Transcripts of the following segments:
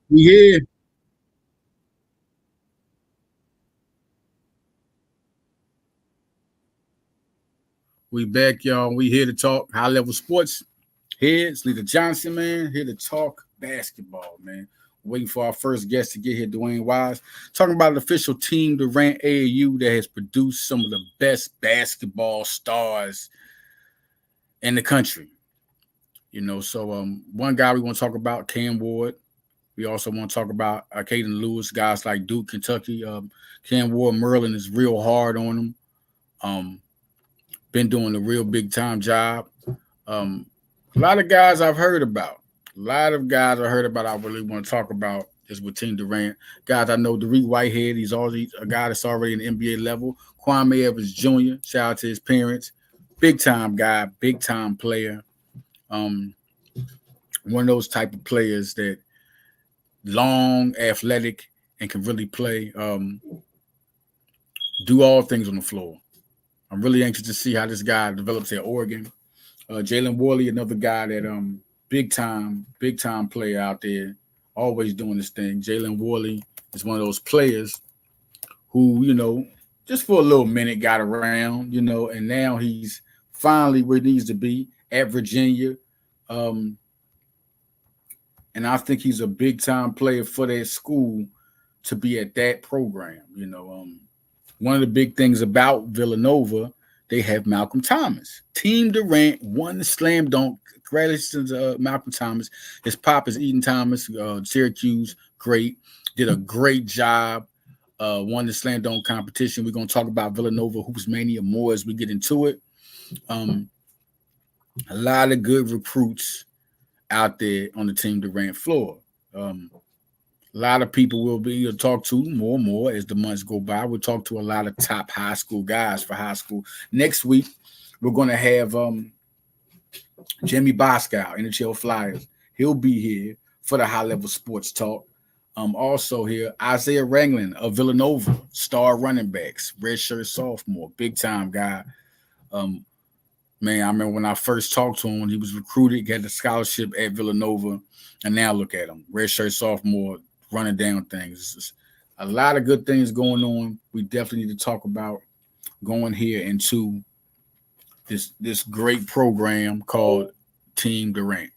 We here. We back, y'all. We here to talk high level sports. Here, it's Lita Johnson, man. Here to talk basketball, man. Waiting for our first guest to get here, Dwayne Wise. Talking about an official team, Durant AAU, that has produced some of the best basketball stars in the country. One guy we want to talk about, Cam Ward. We also want to talk about Caden Lewis, guys like Duke, Kentucky. Cam Ward, Merlin is real hard on him. Been doing a real big time job. Um, a lot of guys I've heard about. A lot of guys I heard about. I really want to talk about is with Team Durant. Guys, I know Derek Whitehead. He's already a guy that's already in the NBA level. Kwame Evans Jr. Shout out to his parents. Big time guy, big time player. Um, One of those type of players that long, athletic, and can really play. Do all things on the floor. I'm really anxious to see how this guy develops at Oregon. Jalen Worley, another guy that big time player out there, always doing this thing. Jalen Worley is one of those players who, just for a little minute got around, and now he's finally where he needs to be at Virginia. Um, and I think he's a big time player for that school to be at that program. One of the big things about Villanova, they have Malcolm Thomas. Team Durant won the slam dunk. Congratulations to Malcolm Thomas. His pop is Eden Thomas, Syracuse, great. Did a great job. Won the slam dunk competition. We're going to talk about Villanova Hoops Mania more as we get into it. A lot of good recruits out there on the Team Durant floor. A lot of people will be talk to more and more as the months go by. We'll talk to a lot of top high school guys for high school. Next week, we're going to have Jimmy Boscow, NHL Flyers. He'll be here for the high level sports talk. Also here, Isaiah Ranglin of Villanova, star running backs, redshirt sophomore, big time guy. Man, I remember when I first talked to him, he was recruited, got the scholarship at Villanova, and now look at him, redshirt sophomore, running down things. It's a lot of good things going on. We definitely need to talk about going here into this great program called Team Durant.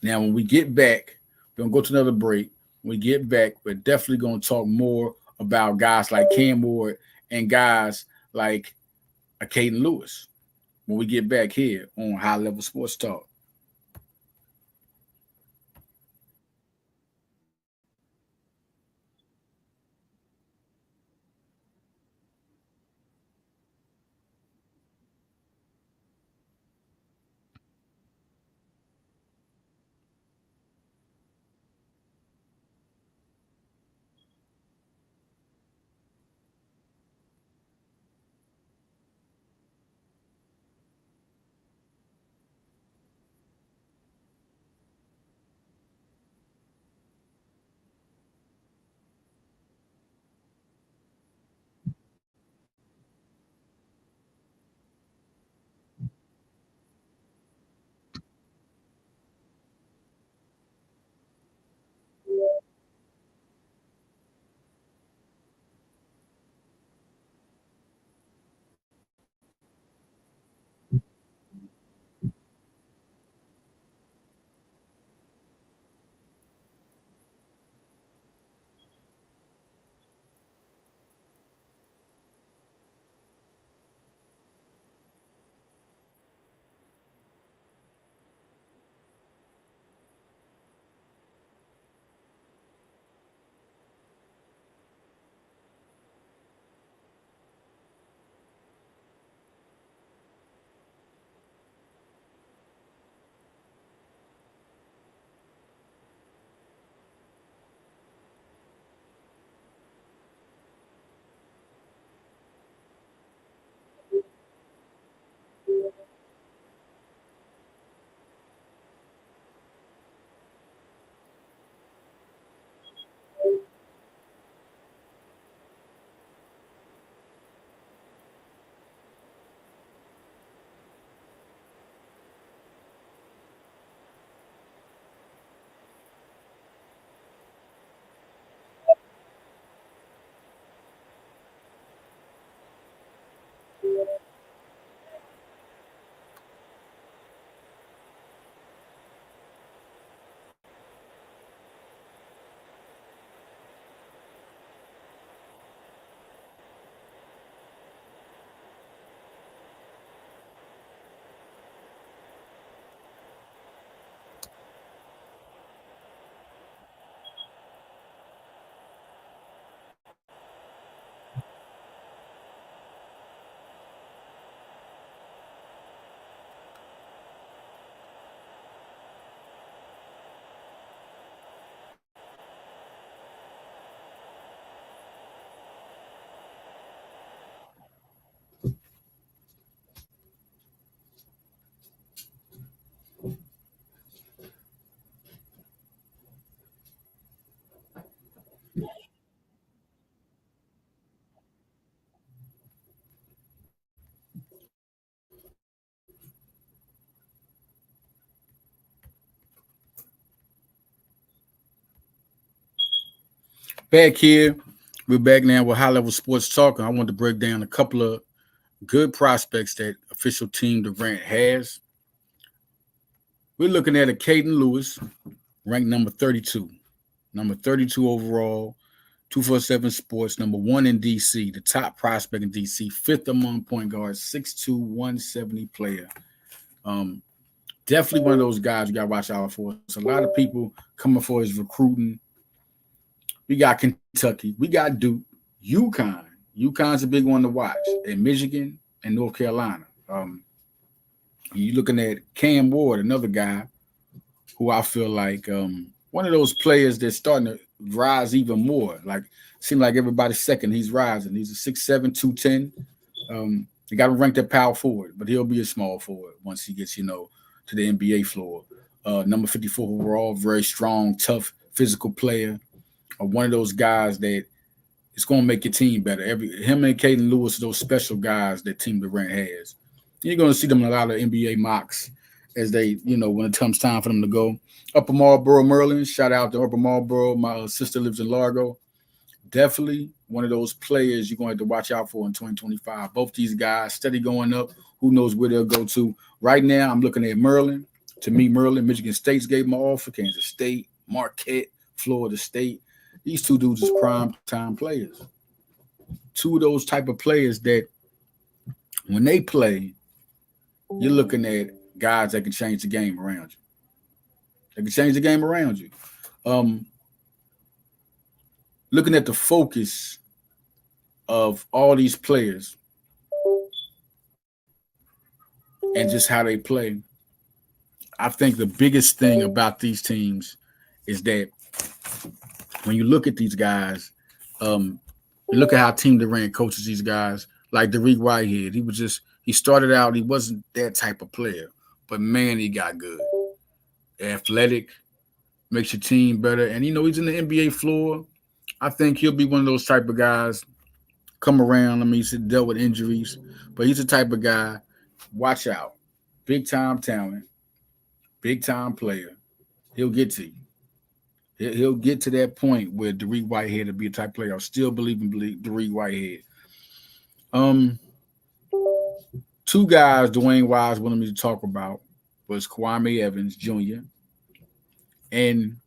Now, when we get back, we're gonna go to another break. When we get back, we're definitely gonna talk more about guys like Cam Ward and guys like Caden Lewis. When we get back here on High Level Sports Talk. Back here, we're back now with high level sports talk. I want to break down a couple of good prospects that official team Durant has. We're looking at a Caden Lewis, ranked number 32. Number 32 overall, 247 Sports, number one in DC, the top prospect in DC, fifth among point guards, 6'2", 170 player. Um, Definitely one of those guys you got to watch out for. It's a lot of people coming for his recruiting. We got Kentucky. We got Duke, UConn. UConn's a big one to watch. And Michigan and North Carolina. You're looking at Cam Ward, another guy who I feel like one of those players that's starting to rise even more. Like, seems like everybody's second, he's rising. He's a 6'7", 210. They got him ranked at power forward, but he'll be a small forward once he gets, to the NBA floor. Number 54 overall, very strong, tough, physical player. One of those guys that is going to make your team better. Him and Caden Lewis are those special guys that Team Durant has. You're going to see them in a lot of NBA mocks as they, when it comes time for them to go. Upper Marlboro, Maryland. Shout out to Upper Marlboro. My sister lives in Largo. Definitely one of those players you're going to have to watch out for in 2025. Both these guys steady going up. Who knows where they'll go to. Right now, I'm looking at Maryland. To me, Maryland, Michigan State's gave them an offer. Kansas State, Marquette, Florida State. These two dudes is prime time players. Two of those type of players that when they play, you're looking at guys that can change the game around you. They can change the game around you. Looking at the focus of all these players and just how they play, I think the biggest thing about these teams is that when you look at these guys, look at how Team Durant coaches these guys. Like Derek Whitehead, he started out, he wasn't that type of player, but man, he got good. Athletic, makes your team better. And, he's in the NBA floor. I think he'll be one of those type of guys come around. He's dealt with injuries, but he's the type of guy, watch out. Big time talent, big time player. He'll get to you. He'll get to that point where Derek Whitehead will be a type player. I still believe in Derek Whitehead. Two guys Dwayne Wise wanted me to talk about was Kwame Evans Jr. and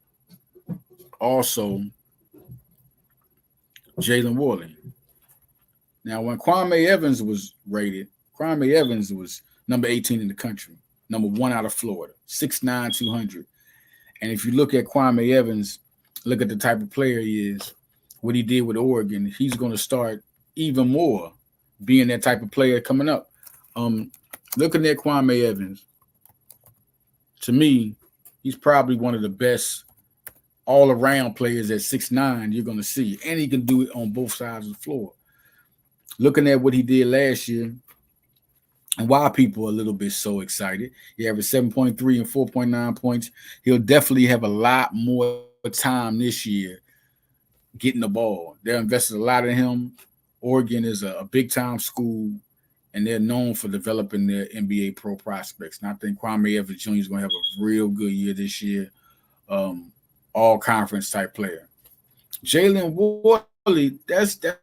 also Jalen Worley. Now, when Kwame Evans was rated, Kwame Evans was number 18 in the country, number one out of Florida, 6'9", 200. And if you look at Kwame Evans, look at the type of player he is, what he did with Oregon, he's going to start even more being that type of player coming up. Looking at Kwame Evans, to me, he's probably one of the best all-around players at 6'9" you're going to see. And he can do it on both sides of the floor. Looking at what he did last year, and why people are a little bit so excited. He averaged 7.3 and 4.9 points. He'll definitely have a lot more time this year getting the ball. They're invested a lot in him. Oregon is a big-time school, and they're known for developing their NBA pro prospects. And I think Kwame Evans Jr. is going to have a real good year this year, all-conference type player. Jalen Worley, that's a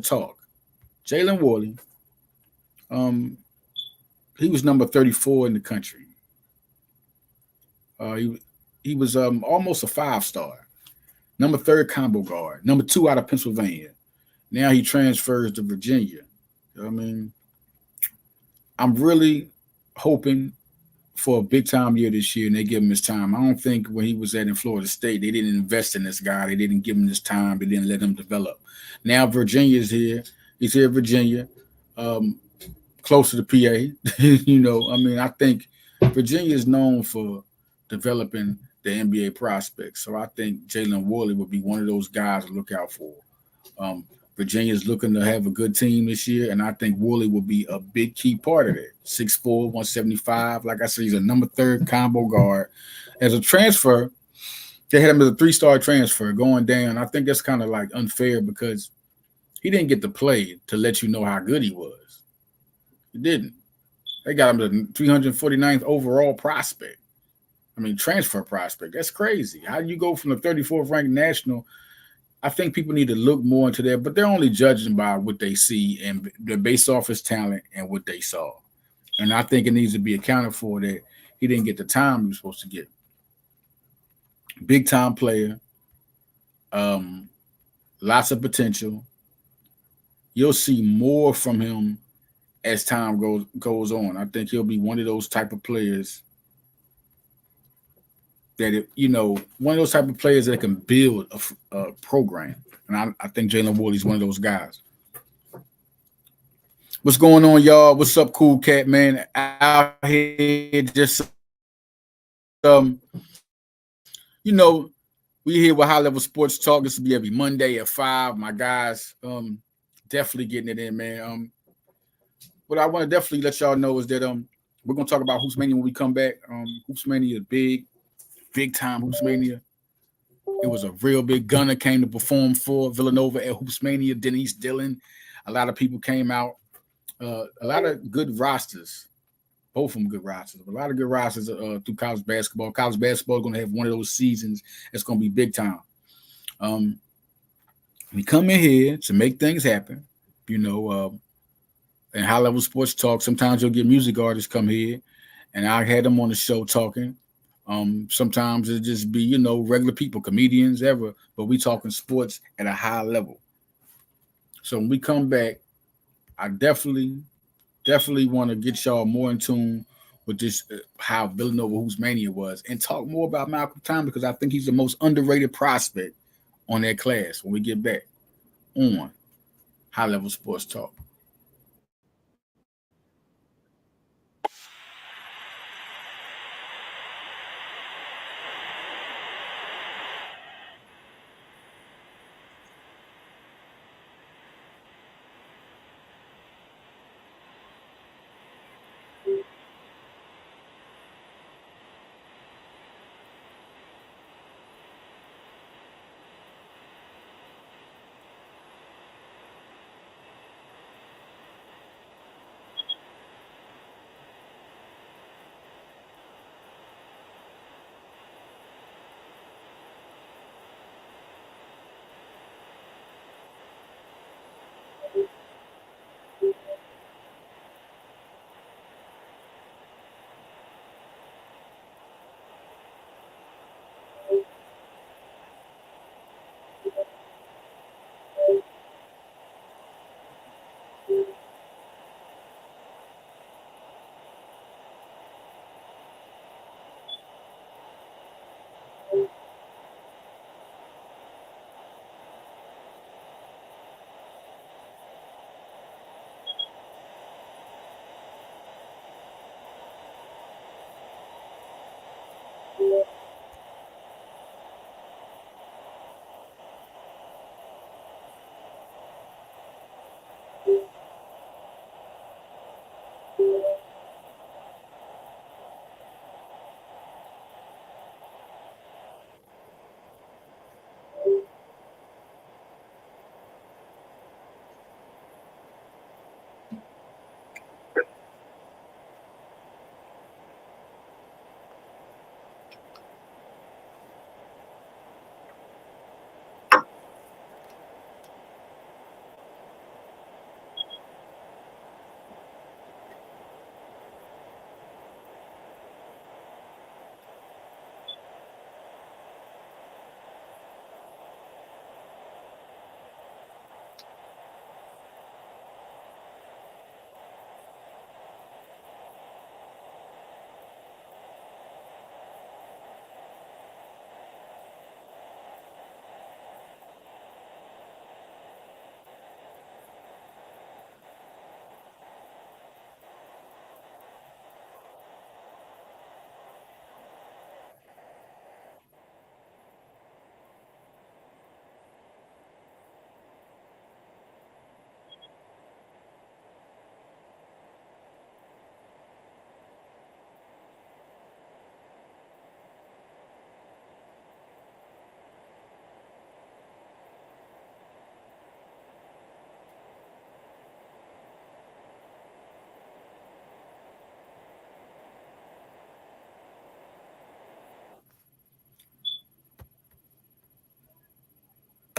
talk. Jalen Worley. He was number 34 in the country. He was almost a 5-star, number 3rd combo guard, number 2 out of Pennsylvania. Now he transfers to Virginia. I'm really hoping for a big time year this year, and they give him his time. I don't think when he was in Florida State, they didn't invest in this guy. They didn't give him this time. They didn't let him develop. Now Virginia's here. He's here in Virginia. Close to the PA. I think Virginia is known for developing the NBA prospects. So I think Jalen Worley would be one of those guys to look out for. Virginia is looking to have a good team this year, and I think Worley will be a big key part of it. 6'4", 175. Like I said, he's a number 3rd combo guard. As a transfer, they had him as a 3-star transfer going down. I think that's kind of like unfair because he didn't get to play to let you know how good he was. He didn't. They got him the 349th overall prospect. I mean, transfer prospect. That's crazy. How do you go from the 34th ranked national? I think people need to look more into that, but they're only judging by what they see and they're based off his talent and what they saw. And I think it needs to be accounted for that he didn't get the time he was supposed to get. Big time player, um, lots of potential. You'll see more from him as time goes on. I think he'll be one of those type of players that one of those type of players that can build a program. And I think Jalen Woolley's one of those guys. What's going on, y'all? What's up, Cool Cat, man? Out here, we here with High Level Sports Talk. This will be every Monday at 5. My guys, definitely getting it in, man. What I want to definitely let y'all know is that we're gonna talk about Hoops Mania when we come back. Hoops Mania is big time Hoops Mania. It was a real big gunner came to perform for Villanova at Hoops Mania. Denise Dillon. A lot of people came out. A lot of good rosters. Both of them good rosters. A lot of good rosters through college basketball. College basketball is going to have one of those seasons that's going to be big time. We come in here to make things happen, and High Level Sports Talk. Sometimes you'll get music artists come here, and I had them on the show talking. Sometimes it just be regular people, comedians, ever, but we talking sports at a high level. So when we come back, I definitely want to get y'all more in tune with this how Villanova Hoops Mania was, and talk more about Malcolm Thomas because I think he's the most underrated prospect on that class. When we get back on High Level Sports Talk.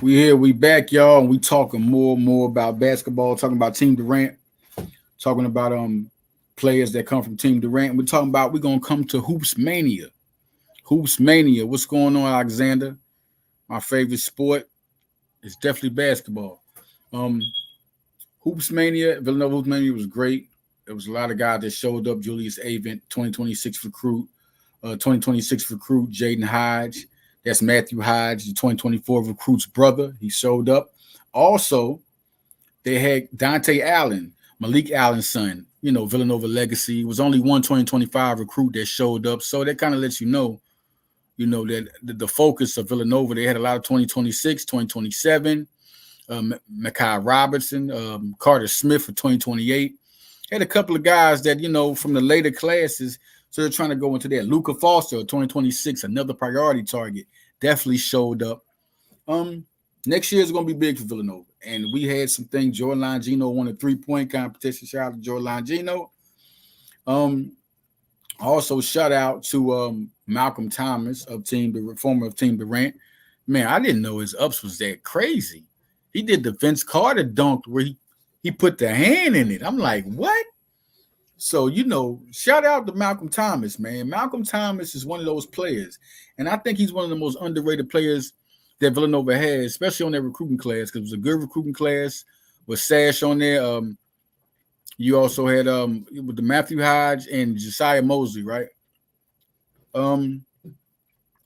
We here, we back, y'all, and we talking more and more about basketball, talking about Team Durant, talking about players that come from Team Durant. We're gonna come to Hoops Mania. Hoops Mania. What's going on, Alexander? My favorite sport is definitely basketball. Um, Hoops Mania, Villanova Hoops Mania was great. There was a lot of guys that showed up. Julius Avent, 2026 recruit, 2026 recruit, Jaden Hodge. That's Matthew Hodge, the 2024 recruit's brother. He showed up. Also, they had Dante Allen, Malik Allen's son, Villanova legacy. It was only one 2025 recruit that showed up. So that kind of lets that the focus of Villanova, they had a lot of 2026, 2027, Mekhi Robertson, Carter Smith for 2028. Had a couple of guys that, from the later classes, so they're trying to go into that. Luka Foster, 2026, another priority target, definitely showed up. Next year is going to be big for Villanova. And we had some things. Jordan Longino won a 3-point competition. Shout out to Jordan Longino. Also, shout out to Malcolm Thomas former of Team Durant. Man, I didn't know his ups was that crazy. He did the Vince Carter dunk where he put the hand in it. I'm like, what? So, shout out to Malcolm Thomas, man. Malcolm Thomas is one of those players. And I think he's one of the most underrated players that Villanova has, especially on their recruiting class, because it was a good recruiting class with Sash on there. You also had with the Matthew Hodge and Josiah Mosley, right?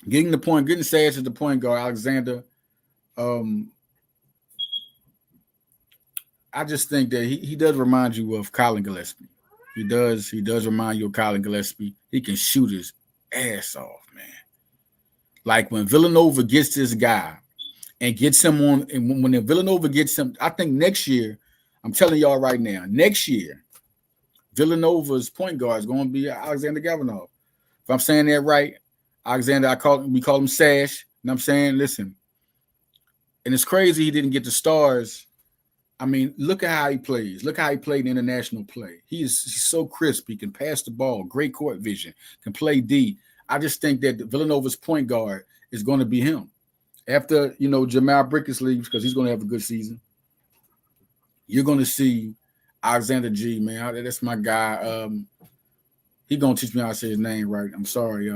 Getting Sash at the point guard, Alexander. I just think that he does remind you of Colin Gillespie. He does remind you of Colin Gillespie. He can shoot his ass off, man. Like when Villanova gets this guy and gets him on, and when Villanova gets him, I think next year, I'm telling y'all right now, next year, Villanova's point guard is going to be Alexander Gavinov. If I'm saying that right, Alexander, we call him Sash. And I'm saying, listen, and it's crazy he didn't get the stars. I mean, look at how he plays. Look how he played in international play. He's so crisp. He can pass the ball, great court vision, can play D. I just think that Villanova's point guard is going to be him. After, Jamal Brickus leaves, because he's going to have a good season, you're going to see Alexander G, man. That's my guy. He going to teach me how to say his name right. I'm sorry.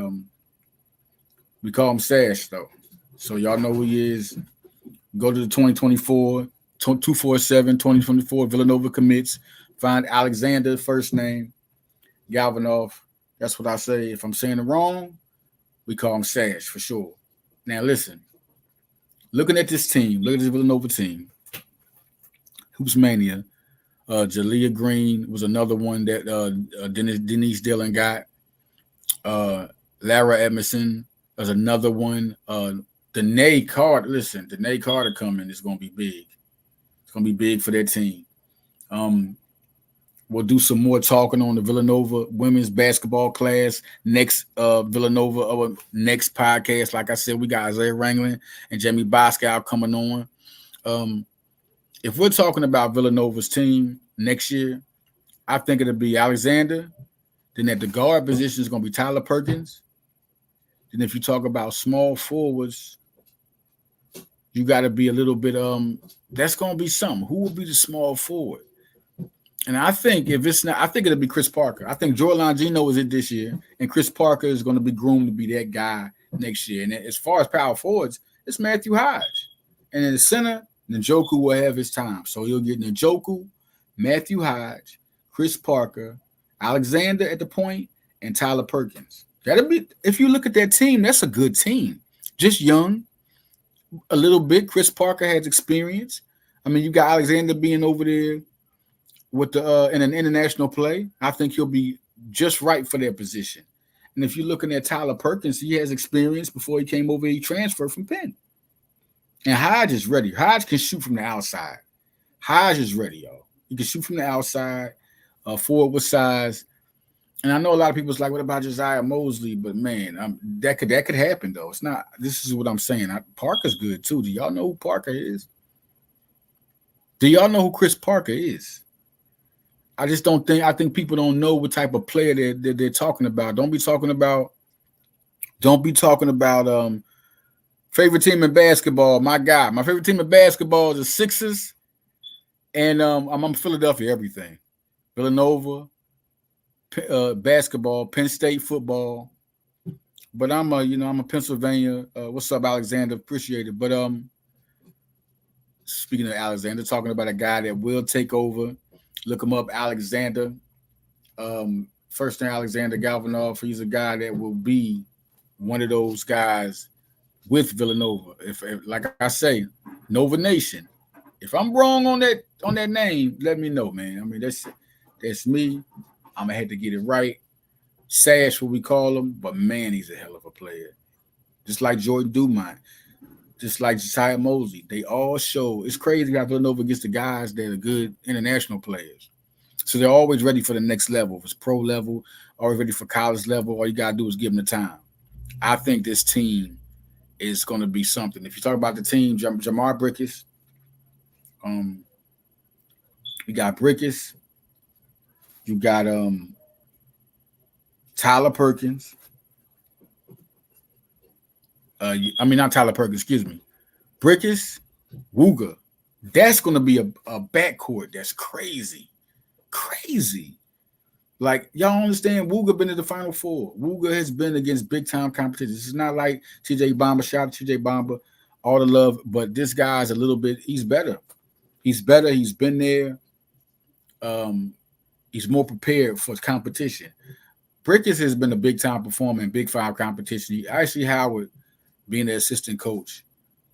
We call him Sash, though. So y'all know who he is. Go to the 2024 247 2024 Villanova commits. Find Alexander, first name, Galvanov. That's what I say. If I'm saying it wrong, we call him Sash for sure. Now, listen. Looking at this team, look at this Villanova team. Hoops Mania. Jalea Green was another one that Denise Dillon got. Lara Edmondson was another one. Danae Carter. Listen, Danae Carter coming is going to be big. It's going to be big for their team. We'll do some more talking on the Villanova women's basketball class next Villanova next podcast. Like I said, we got Isaiah Wrangling and Jamie Boscow coming on. If we're talking about Villanova's team next year, I think it'll be Alexander. Then at the guard position is going to be Tyler Perkins. Then if you talk about small forwards, you got to be a little bit that's going to be something. Who will be the small forward? And I think if it's not, I think it'll be Chris Parker. I think Jordan Longino is it this year, and Chris Parker is going to be groomed to be that guy next year. And as far as power forwards, it's Matthew Hodge. And in the center, Njoku will have his time. So he'll get Njoku, Matthew Hodge, Chris Parker, Alexander at the point, and Tyler Perkins. That'll be, if you look at that team, that's a good team. Just young, a little bit. Chris Parker has experience. I mean, you got Alexander being over there with the in an international play. I think he'll be just right for their position. And if you're looking at Tyler Perkins, he has experience before he came over. He transferred from Penn. And Hodge is ready. Hodge can shoot from the outside. Hodge is ready, y'all. He can shoot from the outside, forward with size. And I know a lot of people's like, what about Josiah Mosley? But man, that could happen though. It's not. This is what I'm saying. Parker's good too. Do y'all know who Parker is? Do y'all know who Chris Parker is? I just don't think. I think people don't know what type of player they're talking about. Don't be talking about Favorite team in basketball, my guy. My favorite team in basketball is the Sixers, and I'm Philadelphia everything. Villanova, basketball, Penn State football. But I'm a Pennsylvania. What's up, Alexander? Appreciate it. But speaking of Alexander, talking about a guy that will take over. Look him up, Alexander. First name Alexander Galvanov. He's a guy that will be one of those guys with Villanova. If like I say, Nova Nation. If I'm wrong on that name, let me know, man. I mean that's me. I'm gonna have to get it right. Sash, what we call him, but man, he's a hell of a player. Just like Jordan Dumont, just like Josiah Mosley. They all show. It's crazy how Villanova gets the guys that are good international players. So they're always ready for the next level. If it's pro level, always ready for college level, all you gotta do is give them the time. I think this team is going to be something. If you talk about the team, Jamar Brickus, you got Brickus, you got Tyler Perkins. Not Tyler Perkins, excuse me. Brickus, Wooga. That's going to be a backcourt that's crazy. Crazy. Like, y'all understand, Wooga been in the Final Four. Wooga has been against big-time competition. It's not like TJ Bamba. Shout out to TJ Bamba. All the love. But this guy's a little bit, he's better. He's better. He's been there. He's more prepared for competition. Brickus has been a big-time performer in Big Five competition. Ashley Howard being the assistant coach.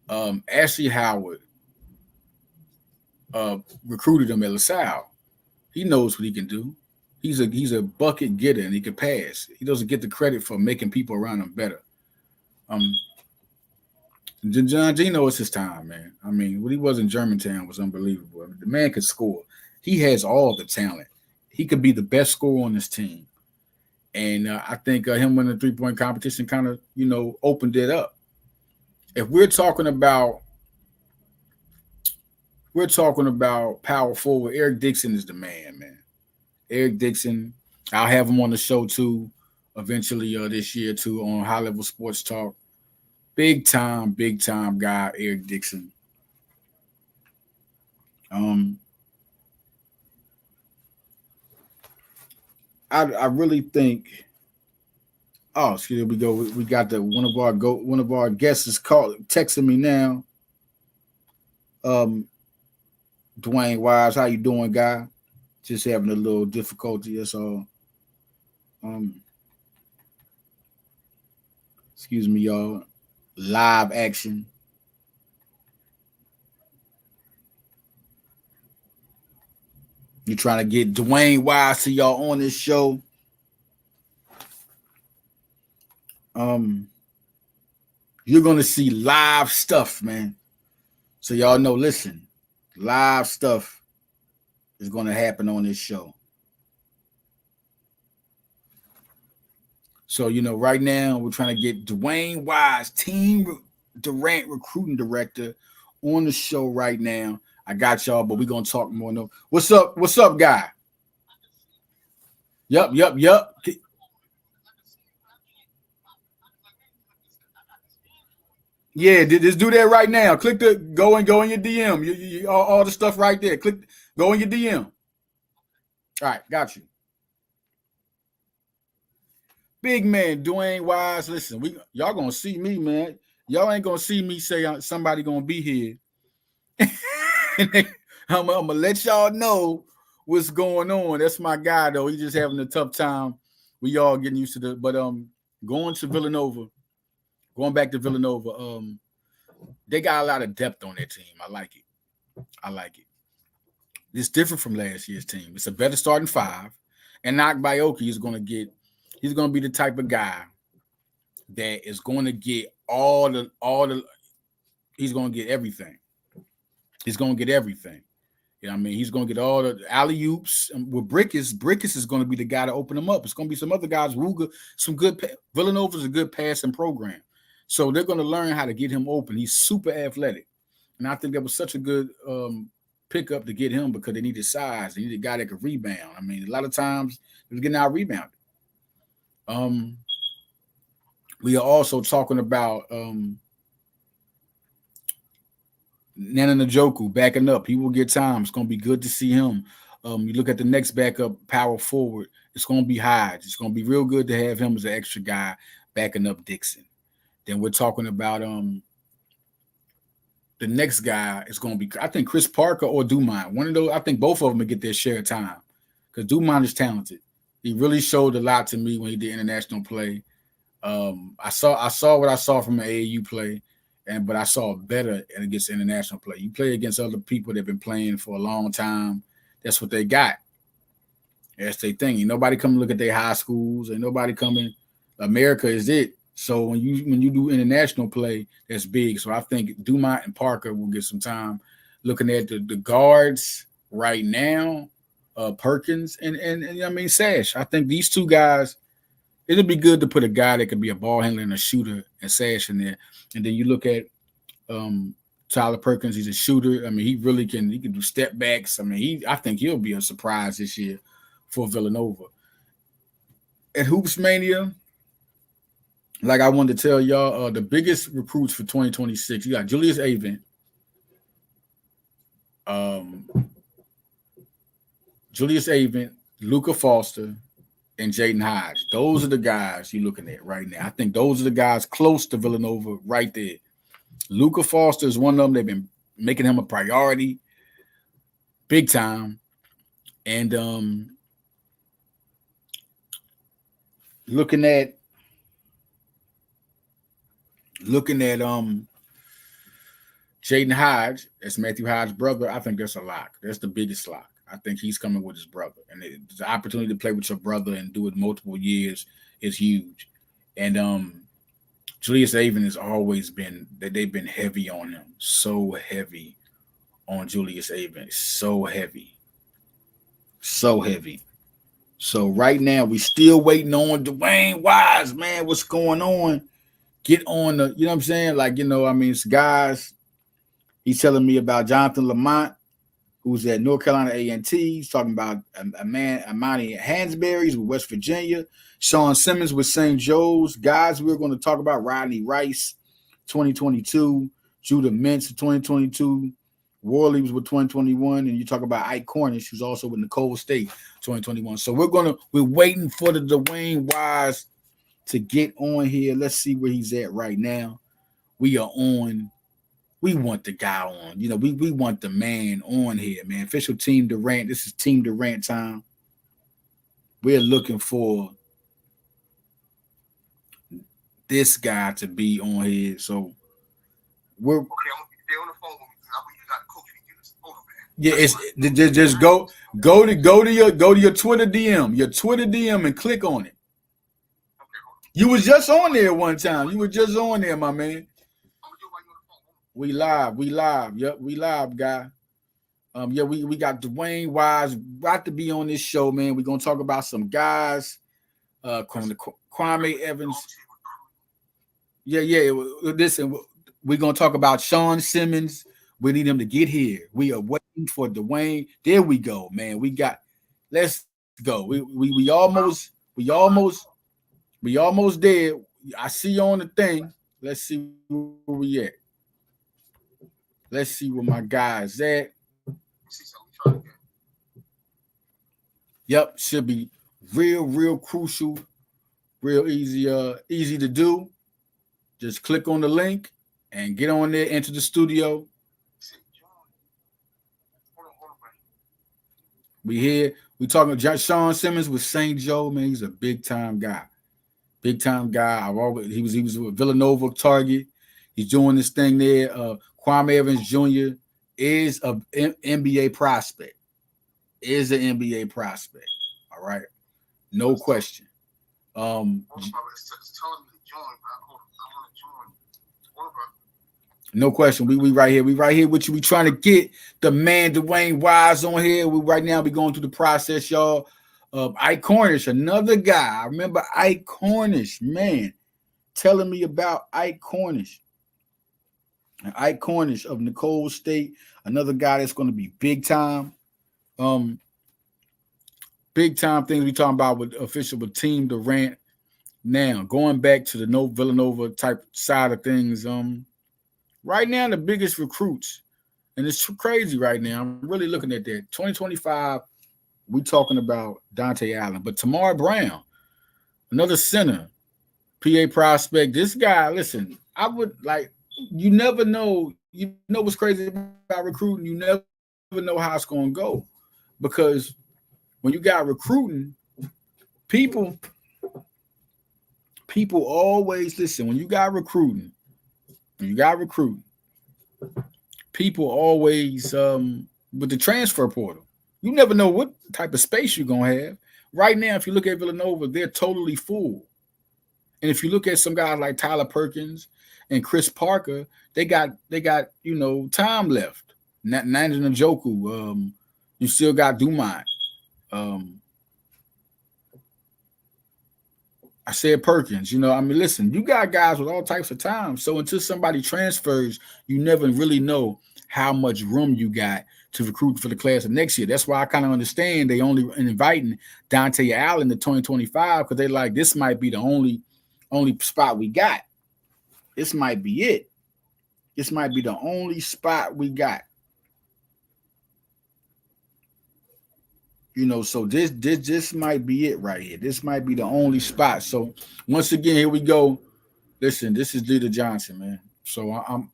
Ashley Howard recruited him at LaSalle. He knows what he can do. He's a bucket getter and he can pass. He doesn't get the credit for making people around him better. John Gino is his time, man. I mean, what he was in Germantown was unbelievable. I mean, the man could score. He has all the talent. He could be the best scorer on this team. And I think him winning the three-point competition kind of, opened it up. If we're talking about power forward, Eric Dixon is the man. Eric Dixon, I'll have him on the show too, eventually this year too on High Level Sports Talk. Big time guy, Eric Dixon. I really think. Oh, excuse me. We got one of our guests is texting me now. Dwayne Wise, how you doing, guy? Just having a little difficulty. That's all. Excuse me, y'all. Live action. You trying to get Dwayne Wise to y'all on this show? You're gonna see live stuff, man. So y'all know. Listen, live stuff is gonna happen on this show. So right now we're trying to get Dwayne Wise, Team Durant recruiting director, on the show right now. I got y'all, but we're gonna talk more. No, what's up? What's up, guy? Yup. Yeah, just do that right now. Click the go in your DM. All the stuff right there. Click go in your DM. All right, got you. Big man, Dwayne Wise. Listen, y'all gonna see me, man. Y'all ain't gonna see me say somebody gonna be here. I'm gonna let y'all know what's going on. That's my guy, though. He's just having a tough time. We all getting used to but going back to Villanova, they got a lot of depth on their team. I like it. It's different from last year's team. It's a better starting five. And Nakbayoki is gonna be the type of guy that is going to get he's going to get everything. He's going to get everything. He's going to get all the alley-oops. With Brickus is going to be the guy to open them up. It's going to be some other guys. Villanova's a good passing program. So they're going to learn how to get him open. He's super athletic. And I think that was such a good pickup to get him because they needed size. They needed a guy that could rebound. A lot of times he was getting out-rebounded. We are also talking about Nana Njoku backing up. He will get time. It's going to be good to see him. You look at the next backup power forward. It's going to be Hodge. It's going to be real good to have him as an extra guy backing up Dixon. Then we're talking about the next guy is going to be, I think, Chris Parker or Dumont. One of those, I think both of them will get their share of time because Dumont is talented. He really showed a lot to me when he did international play. I saw what I saw from an AAU play, but I saw better against international play. You play against other people that have been playing for a long time. That's what they got. That's their thing. Ain't nobody come look at their high schools. Ain't nobody coming. America is it. So when you do international play, that's big. So I think Dumont and Parker will get some time. Looking at the guards right now, Perkins and I mean Sash. I think these two guys, it'll be good to put a guy that could be a ball handler and a shooter and Sash in there. And then you look at Tyler Perkins. He's a shooter. I mean, he really can. He can do step backs. I mean, I think he'll be a surprise this year for Villanova. At Hoops Mania, like I wanted to tell y'all, the biggest recruits for 2026, you got Julius Avent, Luca Foster, and Jaden Hodge. Those are the guys you're looking at right now. I think those are the guys close to Villanova right there. Luca Foster is one of them. They've been making him a priority big time. And looking at Jaden Hodge, that's Matthew Hodge's brother, I think that's a lock. That's the biggest lock. I think he's coming with his brother. And the opportunity to play with your brother and do it multiple years is huge. And Julius Avent has always been that they've been heavy on him. So heavy on Julius Avent. So heavy. So heavy. So right now we still waiting on Dwayne Wise, man. What's going on? Get on the, you know what I'm saying? Like, I mean, it's guys. He's telling me about Jonathan Lamont, who's at North Carolina A&T. He's talking about Amani Hansberry's with West Virginia. Sean Simmons with St. Joe's. Guys, we're going to talk about Rodney Rice, 2022. Judah Mintz, 2022. Worley was with 2021. And you talk about Ike Cornish, who's also with Nicole State, 2021. So we're waiting for the Dwayne Wise to get on here. Let's see where he's at right now. We are on. We want the guy on. We want the man on here, man. Official Team Durant. This is Team Durant time. We're looking for this guy to be on here. So we're okay. I'm gonna stay on the phone with me. I believe you got the coach to get us over, man. Yeah, it's just go to your Twitter DM, and click on it. Okay, you was just on there one time. You were just on there, my man. We live. Yep, we live, guy. We got Dwayne Wise about to be on this show, man. We're gonna talk about some guys. Kwame Evans. Yeah. Listen, we're gonna talk about Sean Simmons. We need him to get here. We are waiting for Dwayne. There we go, man. Let's go. We almost there. I see you on the thing. Let's see where we at. Let's see where my guy is at. Yep, should be real crucial, real easy to do. Just click on the link and get on there, enter the studio. We here. We talking about Sean Simmons with St. Joe, man. He's a big time guy. He was with Villanova Target. He's doing this thing there. Kwame Evans Jr. is an NBA prospect. All right. No question. No question. We right here. We right here with you. We trying to get the man Dwayne Wise on here. Right now we going through the process, y'all. Ike Cornish, another guy. I remember Ike Cornish, man, telling me about Ike Cornish. Ike Cornish of Nicole State, another guy that's going to be big time. Big time things we talking about with Team Durant. Now, going back to the Villanova type side of things, right now the biggest recruits And it's crazy right now. I'm really looking at that. 2025, we talking about Dante Allen, but Tamar Brown, another center, PA prospect. This guy, listen, I would like. You never know. You know what's crazy about recruiting? You never know how it's going to go, because when you got recruiting, people people always listen. When you got recruiting, people always with the transfer portal. You never know what type of space you're gonna have. Right now, if you look at Villanova, they're totally full. And if you look at some guys like Tyler Perkins and Chris Parker, they got time left. Nanja Njoku, you still got Dumont. Um, I said Perkins. Listen, you got guys with all types of time. So until somebody transfers, you never really know how much room you got to recruit for the class of next year. That's why I kind of understand they only inviting Dante Allen to 2025, because they like, this might be the only spot we got. This might be it. This might be the only spot we got. So this might be it right here. This might be the only spot. So once again, here we go. Listen, this is Leader Johnson, man. So I'm.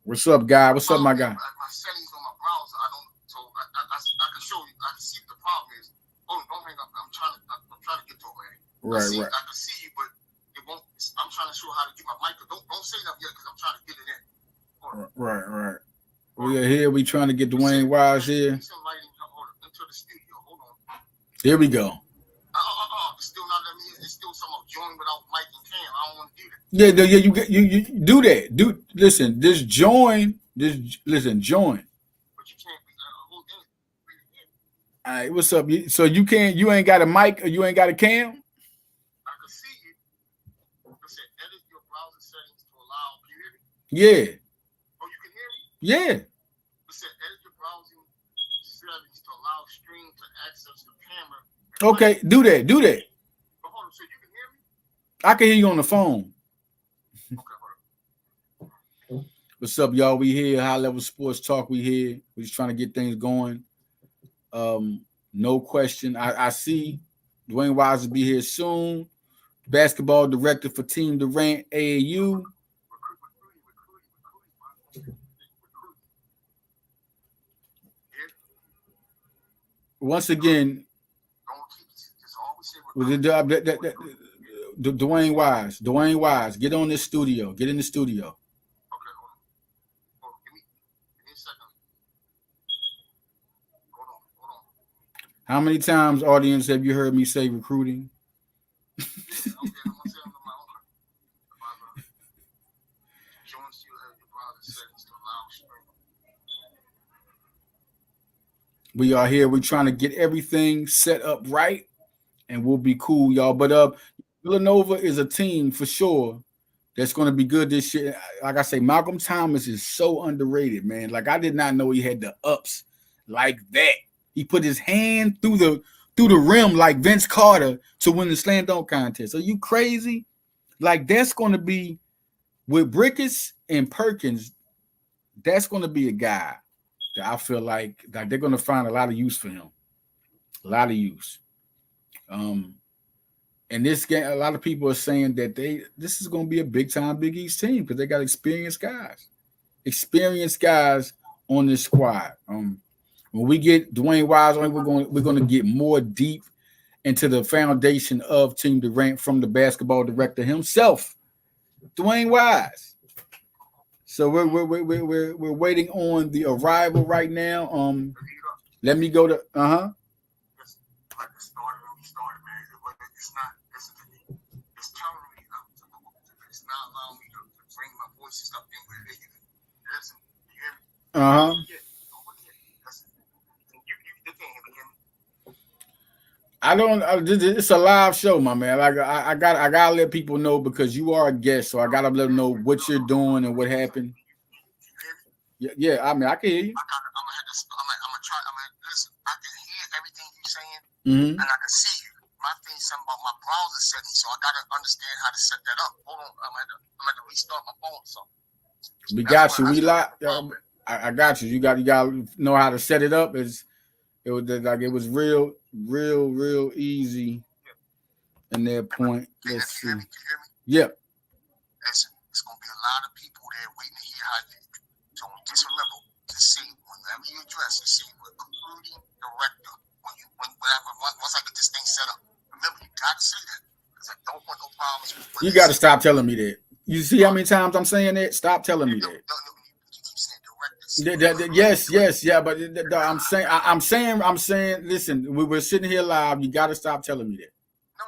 What's up, guy? What's up, my guy? My settings on my browser, I don't. So I can show you. I can see what the problem is. Oh, don't hang up. I'm trying to get to it, man. Right. I can see you, but it won't. I'm trying to show how to get my mic. Don't say nothing yet, because I'm trying to get it in. Right. We are here. We trying to get Dwayne Wise here. Into the studio. Hold on. Here we go. It's still not letting me. It's still somehow join without mic and cam. I don't want to do that. Yeah. You do that. Listen. This join. Join. But you can't be hold in. All right. What's up? So you ain't got a mic, or you ain't got a cam? I can see you. It said edit your browser settings to allow. Can you hear me? Yeah. Oh, you can hear me? Yeah. It said edit your browsing settings to allow stream to access the camera. Okay, do that. But hold on, so you can hear me? I can hear you on the phone. Okay, hold on. What's up, y'all? We here. High Level Sports Talk. We here. We're just trying to get things going. No question. I see Dwayne Wise will be here soon. Basketball director for Team Durant AAU. Once again, Dwayne Wise, get on this studio. Get in the studio. Okay, hold on. Give me a second. Hold on. How many times, audience, have you heard me say recruiting? Okay, I'm gonna say it on my own. We are here. We're trying to get everything set up right, and we'll be cool, y'all. But Villanova is a team for sure that's going to be good this year. Like I say, Malcolm Thomas is so underrated, man. Like, I did not know he had the ups like that. He put his hand through the rim like Vince Carter to win the slam dunk contest. Are you crazy? Like, that's going to be with Brickus and Perkins. That's going to be a guy that I feel like they're going to find a lot of use for him. A lot of use. And this game, a lot of people are saying that this is going to be a big time Big East team because they got experienced guys on this squad. When we get Dwayne Wise on, we're going to get more deep into the foundation of Team Durant from the basketball director himself, Dwayne Wise. So we're waiting on the arrival right now. Let me go to Started, man. It's not. Listen to me. It's telling me it's not allowing me to bring my voice and stuff in where they can listen. You hear me? Listen. You can't hear me. It's a live show, my man. Like I gotta let people know because you are a guest, so I gotta let them know what you're doing and what happened. Yeah. I mean, I can hear you. I'm gonna try. Listen. I can hear everything you're saying, and I can see you. My thing's something about my browser settings, so I gotta understand how to set that up. Hold on, I'm gonna restart my phone. So we got you. We live. I got you. You got to know how to set it up. It was like it was real easy in their point. Let's see. Can you hear me? Yep. Listen, it's gonna be a lot of people there waiting to hear how you. So just remember to say whenever you address, you say recruiting director. Once I get this thing set up, remember you gotta say that because I don't want no problems. You got to stop telling me that. You see how many times I'm saying that? Stop telling me that. You keep saying director. Yes, yeah, but I'm saying. Listen, we're sitting here live. You got to stop telling me that. No.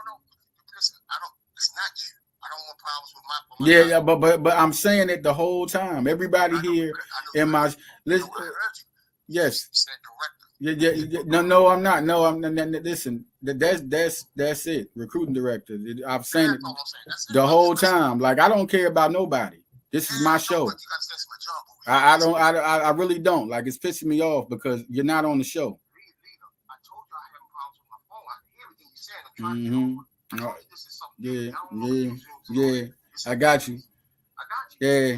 Listen, I don't. It's not you. I don't want problems with my Yeah, but I'm saying it the whole time. Everybody here in my listen. Yes. You said director. Yeah. No, I'm not. No, I'm. Listen, that's it. Recruiting director. I'm saying it the whole time. Like I don't care about nobody. This is my show. I really don't. Like it's pissing me off because you're not on the show. I told you I having problems with my phone. I hear everything you said. I'm trying to this is something. Yeah. I got you. Yeah.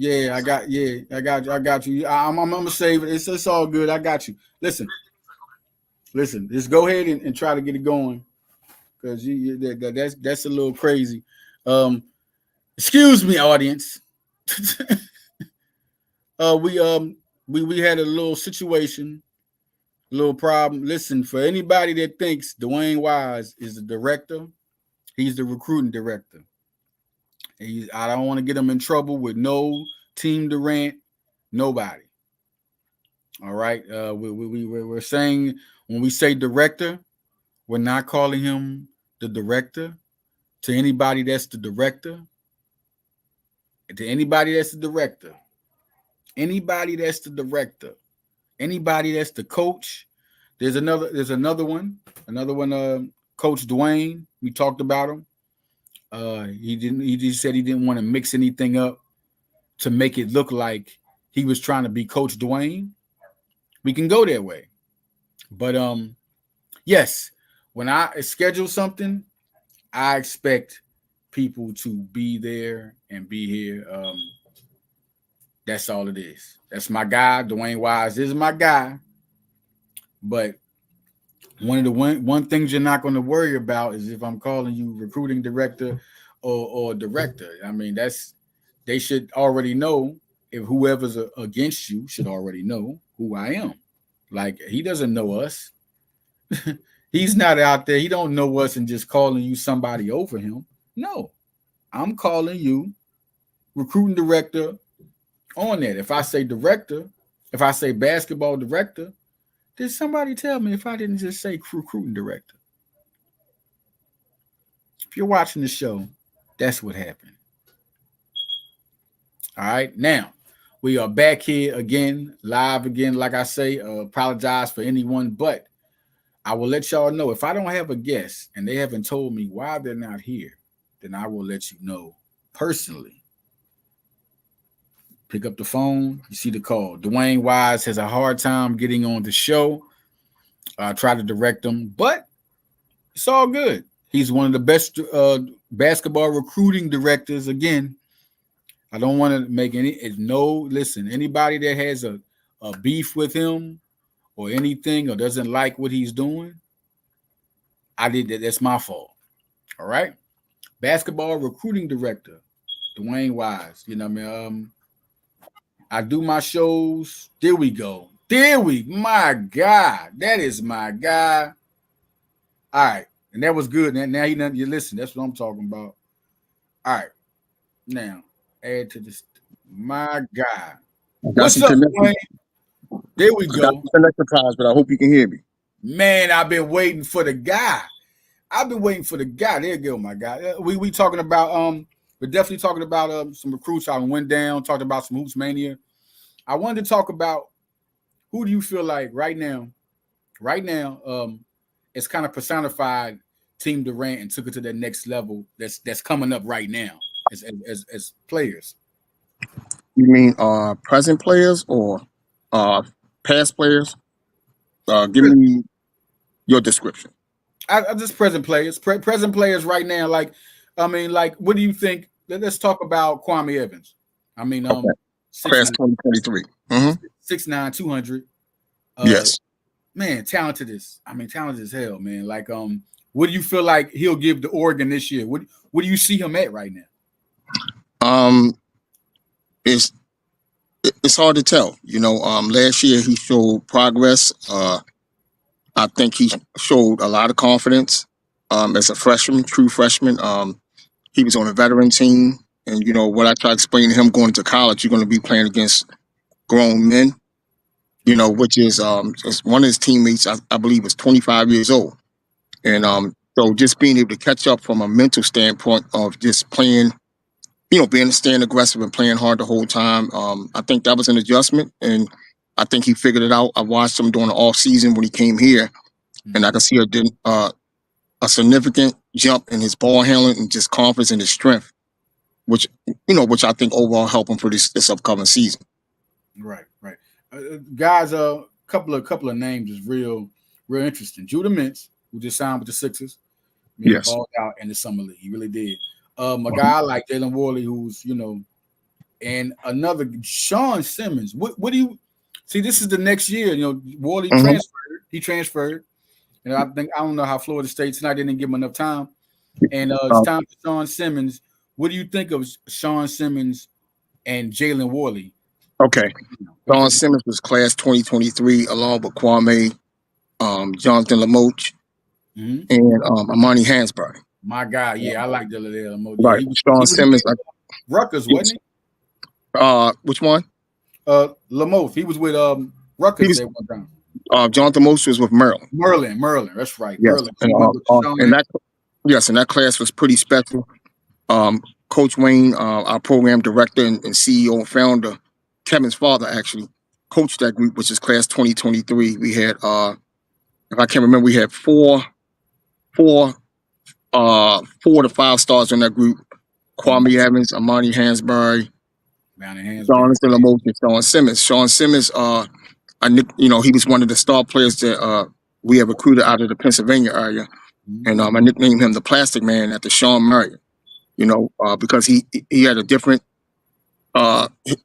Yeah, I got you. I'm gonna save it. It's all good. I got you. Listen. Just go ahead and try to get it going, because that's a little crazy. Excuse me, audience. We had a little situation, a little problem. Listen, for anybody that thinks Dwayne Wise is the director, he's the recruiting director. I don't want to get him in trouble with no Team Durant, nobody. All right. We're saying when we say director, we're not calling him the director. To anybody that's the director, anybody that's the coach. There's another one, Coach Dwayne. We talked about him. He just said he didn't want to mix anything up to make it look like he was trying to be Coach Dwayne. We can go that way. But yes, when I schedule something, I expect people to be there and be here. That's all it is. That's my guy. Dwayne Wise is my guy. But one things you're not going to worry about is if I'm calling you recruiting director or director. I mean, they should already know. If whoever's against you should already know who I am. Like, he doesn't know us. He's not out there. He don't know us and just calling you somebody over him. No, I'm calling you recruiting director on that. If I say director, if I say basketball director, did somebody tell me if I didn't just say recruiting director? If you're watching the show, that's what happened. All right. Now, we are back here again, live again. Like I say, apologize for anyone, but I will let y'all know if I don't have a guest and they haven't told me why they're not here, then I will let you know personally. Pick up the phone. You see the call. Dwayne Wise has a hard time getting on the show. I try to direct him, but it's all good. He's one of the best basketball recruiting directors. Again, I don't want to make listen, anybody that has a beef with him or anything or doesn't like what he's doing, I did that. That's my fault. All right. Basketball recruiting director, Dwayne Wise. You know what I mean? I do my shows. There we go. My God. That is my guy. All right. And that was good. Now you listen. That's what I'm talking about. All right. Now, add to this. My God. What's up, Dwayne? There we go. Connection problems, but I hope you can hear me. Man, I've been waiting for the guy. There you go, my guy. We talking about we're definitely talking about some recruits. I went down, talked about some Hoops Mania. I wanted to talk about who do you feel like right now, it's kind of personified Team Durant and took it to the next level that's coming up right now as players. You mean present players or past players? Give me your description. I just present players. Present players right now. Like, I mean, like, what do you think? Let's talk about Kwame Evans. I mean, Okay. six Class nine, 2023. Mm-hmm. 6'9", 200. Yes. Man, talented as hell, man. Like, what do you feel like he'll give to Oregon this year? What do you see him at right now? Um, it's it's hard to tell. Last year he showed progress. I think he showed a lot of confidence. As a freshman, true freshman. He was on a veteran team, and what I try to explain to him going to college, you're going to be playing against grown men. Which is one of his teammates. I believe was 25 years old, and so just being able to catch up from a mental standpoint of just playing, being staying aggressive and playing hard the whole time. I think that was an adjustment, and I think he figured it out. I watched him during the off season when he came here, and I can see a significant jump in his ball handling and just confidence in his strength, which I think overall help him for this upcoming season. Right, right. Guys, a couple of names is real interesting. Judah Mintz, who just signed with the Sixers, man, Yes. balled out in the summer league. He really did. A guy like Jalen Worley, who's and another Sean Simmons. What do you see? This is the next year. Worley Mm-hmm. transferred. He transferred. I don't know how Florida State tonight didn't give him enough time. And it's time for Sean Simmons. What do you think of Sean Simmons and Jalen Worley? Okay. Sean Simmons was class 2023 along with Kwame, Jonathan Lamoche, and Amani Hansberry. My guy, yeah, I like Lamoche. Right. Yeah, Sean Simmons. Rutgers, wasn't he? Which one? Lamoche. He was with Rutgers at one time. Jonathan Lamoche was with Maryland. Merlin. That's right. Yes. Merlin. And that class was pretty special. Coach Dwayne, our program director and CEO and founder, Kevin's father actually coached that group, which is class 2023. We had, if I can't remember, we had four to 5 stars in that group. Kwame Evans, Amani Hansberry, Jonathan Lamoche, and Sean Simmons. Sean Simmons, he was one of the star players that we have recruited out of the Pennsylvania area. And I nicknamed him the Plastic Man after Sean Murray, because he had a different,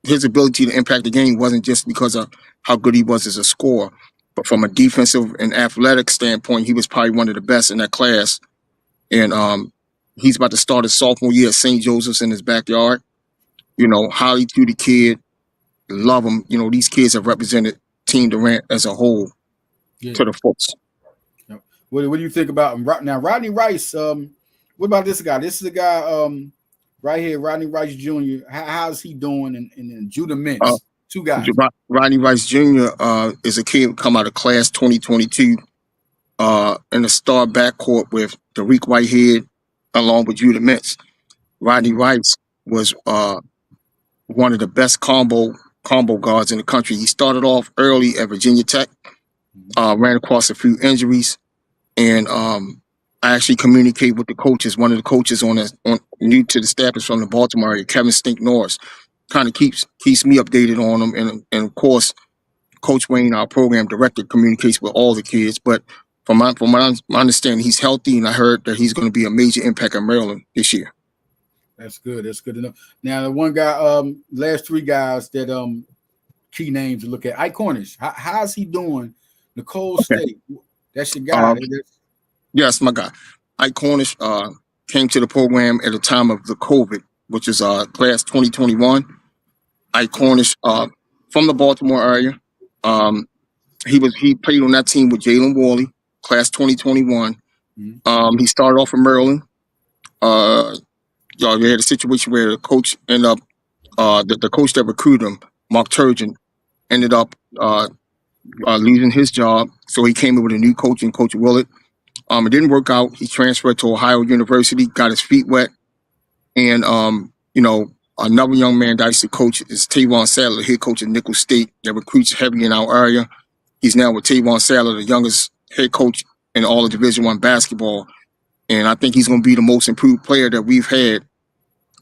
his ability to impact the game wasn't just because of how good he was as a scorer, but from a defensive and athletic standpoint, he was probably one of the best in that class. And he's about to start his sophomore year at St. Joseph's in his backyard. Highly tutored kid, love him. These kids have represented Team Durant as a whole to the folks. What do you think about him? Now, Rodney Rice? What about this guy? This is the guy right here, Rodney Rice Jr. How's he doing? And Judah Mintz, two guys. Rodney Rice Jr. Is a kid who come out of class 2022 in the star backcourt with Tariq Whitehead along with Judah Mintz. Rodney Rice was one of the best combo guards in the country. He started off early at Virginia Tech, ran across a few injuries, and I actually communicate with the coaches. One of the coaches on new to the staff is from the Baltimore area, Kevin Stink Norris. Kind of keeps me updated on them, and of course, Coach Wayne, our program director, communicates with all the kids. But from my understanding, he's healthy, and I heard that he's going to be a major impact in Maryland this year. That's good. That's good to know. Now, the one guy, last 3 guys that key names to look at. Ike Cornish, how's he doing? Nicole State, that's your guy. Yes, my guy. Ike Cornish came to the program at a time of the COVID, which is class 2021. Ike Cornish from the Baltimore area. He played on that team with Jalen Worley, class 2021. He started off in Maryland. We had a situation where the coach ended up, the coach that recruited him, Mark Turgeon, ended up losing his job. So he came in with a new coach, and Coach Willett. It didn't work out. He transferred to Ohio University, got his feet wet. And, another young man that I used to coach is Tavon Sadler, head coach at Nicholls State, that recruits heavy in our area. He's now with Tavon Sadler, the youngest head coach in all of Division I basketball. And I think he's going to be the most improved player that we've had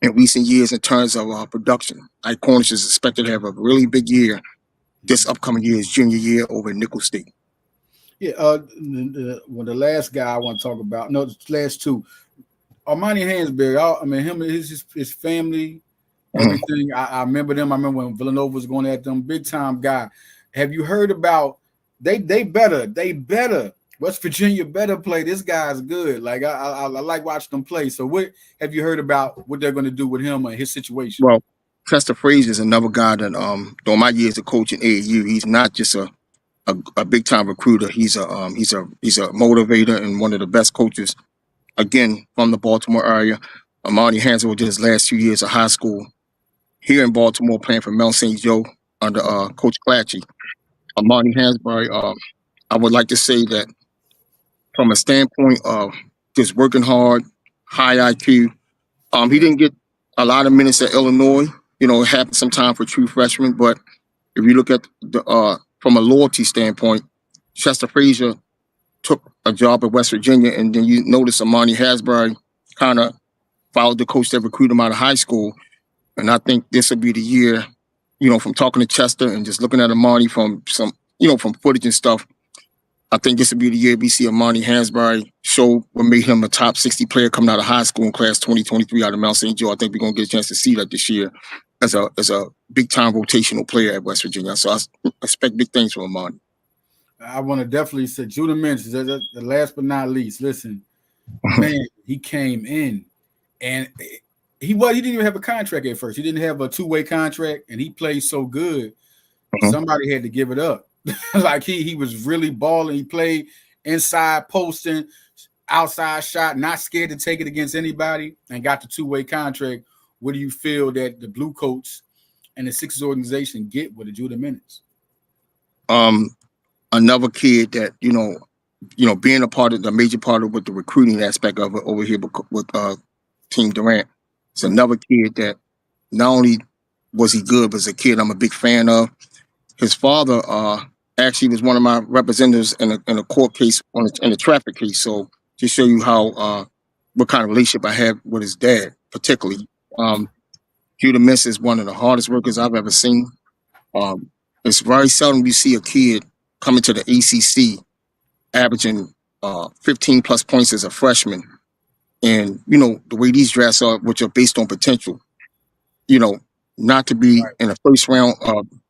in recent years in terms of production. Ike Cornish is expected to have a really big year this upcoming year, his junior year over at Nicholls State. Yeah, the last guy I want to talk about, the last 2, Armani Hansberry. Him and his family, Everything I remember them. I remember when Villanova was going at them, big time guy. Have you heard about they better West Virginia better play. This guy's good. Like I like watching them play. So what have you heard about what they're going to do with him and his situation? Well, Chester Frazier is another guy that during my years of coaching AAU, he's not just a big time recruiter. He's a motivator and one of the best coaches. Again, from the Baltimore area. Amani Hansel did his last 2 years of high school here in Baltimore, playing for Mount St. Joe under Coach Clatchy. Amani Hansberry, I would like to say that from a standpoint of just working hard, high IQ, he didn't get a lot of minutes at Illinois. You know, it happened sometime for true freshmen, but if you look at the from a loyalty standpoint, Chester Frazier took a job at West Virginia, and then you notice Amani Hasbury kind of followed the coach that recruited him out of high school. And I think this will be the year, you know, from talking to Chester and just looking at Amani from from footage and stuff. I think this will be the year we see Amani Hansberry show what made him a top 60 player coming out of high school in class 2023 out of Mount St. Joe. I think we're going to get a chance to see that this year as a big-time rotational player at West Virginia. So I expect big things from Amani. I want to definitely say Judah mentions the last but not least. Listen, man, he came in and he didn't even have a contract at first. He didn't have a two-way contract, and he played so good. Somebody had to give it up. Like he was really balling. He played inside, posting, outside shot, not scared to take it against anybody, and got the two-way contract. What do you feel that the Blue Coats and the Sixers organization get with the Judah minutes? Another kid that being a major part of with the recruiting aspect of it over here with Team Durant. It's another kid that not only was he good, but as a kid I'm a big fan of. His father actually was one of my representatives in a court case in a traffic case. So to show you how what kind of relationship I have with his dad, particularly. Judah Mintz is one of the hardest workers I've ever seen. It's very seldom you see a kid coming to the ACC averaging 15 plus points as a freshman. And, the way these drafts are, which are based on potential, not to be in the first round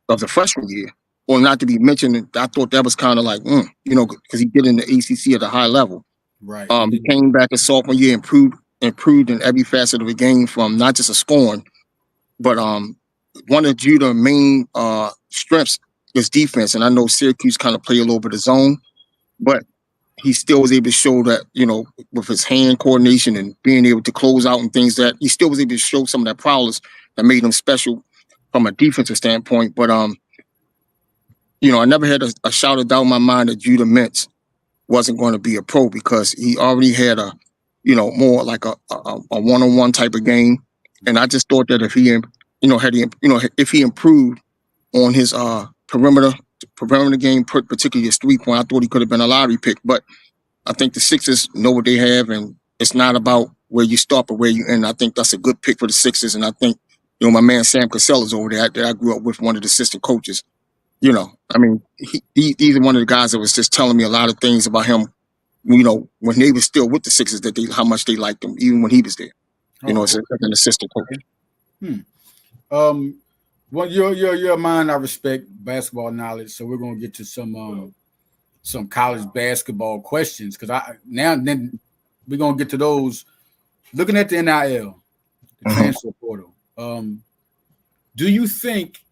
of the freshman year or not to be mentioned. I thought that was kind of like, because he did in the ACC at a high level. Right. He came back his sophomore year, improved in every facet of the game from not just a scoring, but one of Judah's main strengths is defense. And I know Syracuse kind of play a little bit of zone, but he still was able to show that, with his hand coordination and being able to close out and things, that he still was able to show some of that prowess that made him special from a defensive standpoint. But, I never had a shout of doubt in my mind that Judah Mintz wasn't going to be a pro because he already had more like a one-on-one type of game. And I just thought that if he, if he improved on his perimeter game, particularly his 3-point, I thought he could have been a lottery pick. But I think the Sixers know what they have, and it's not about where you start but where you end. I think that's a good pick for the Sixers, and I think my man Sam Cassell is over there that I grew up with, one of the assistant coaches. He's one of the guys that was just telling me a lot of things about him. When they were still with the Sixers, how much they liked him, even when he was there. As an assistant coach. Well, you're a man. I respect basketball knowledge, so we're gonna get to some college basketball questions because then we're gonna get to those. Looking at the NIL, the transfer portal. Do you think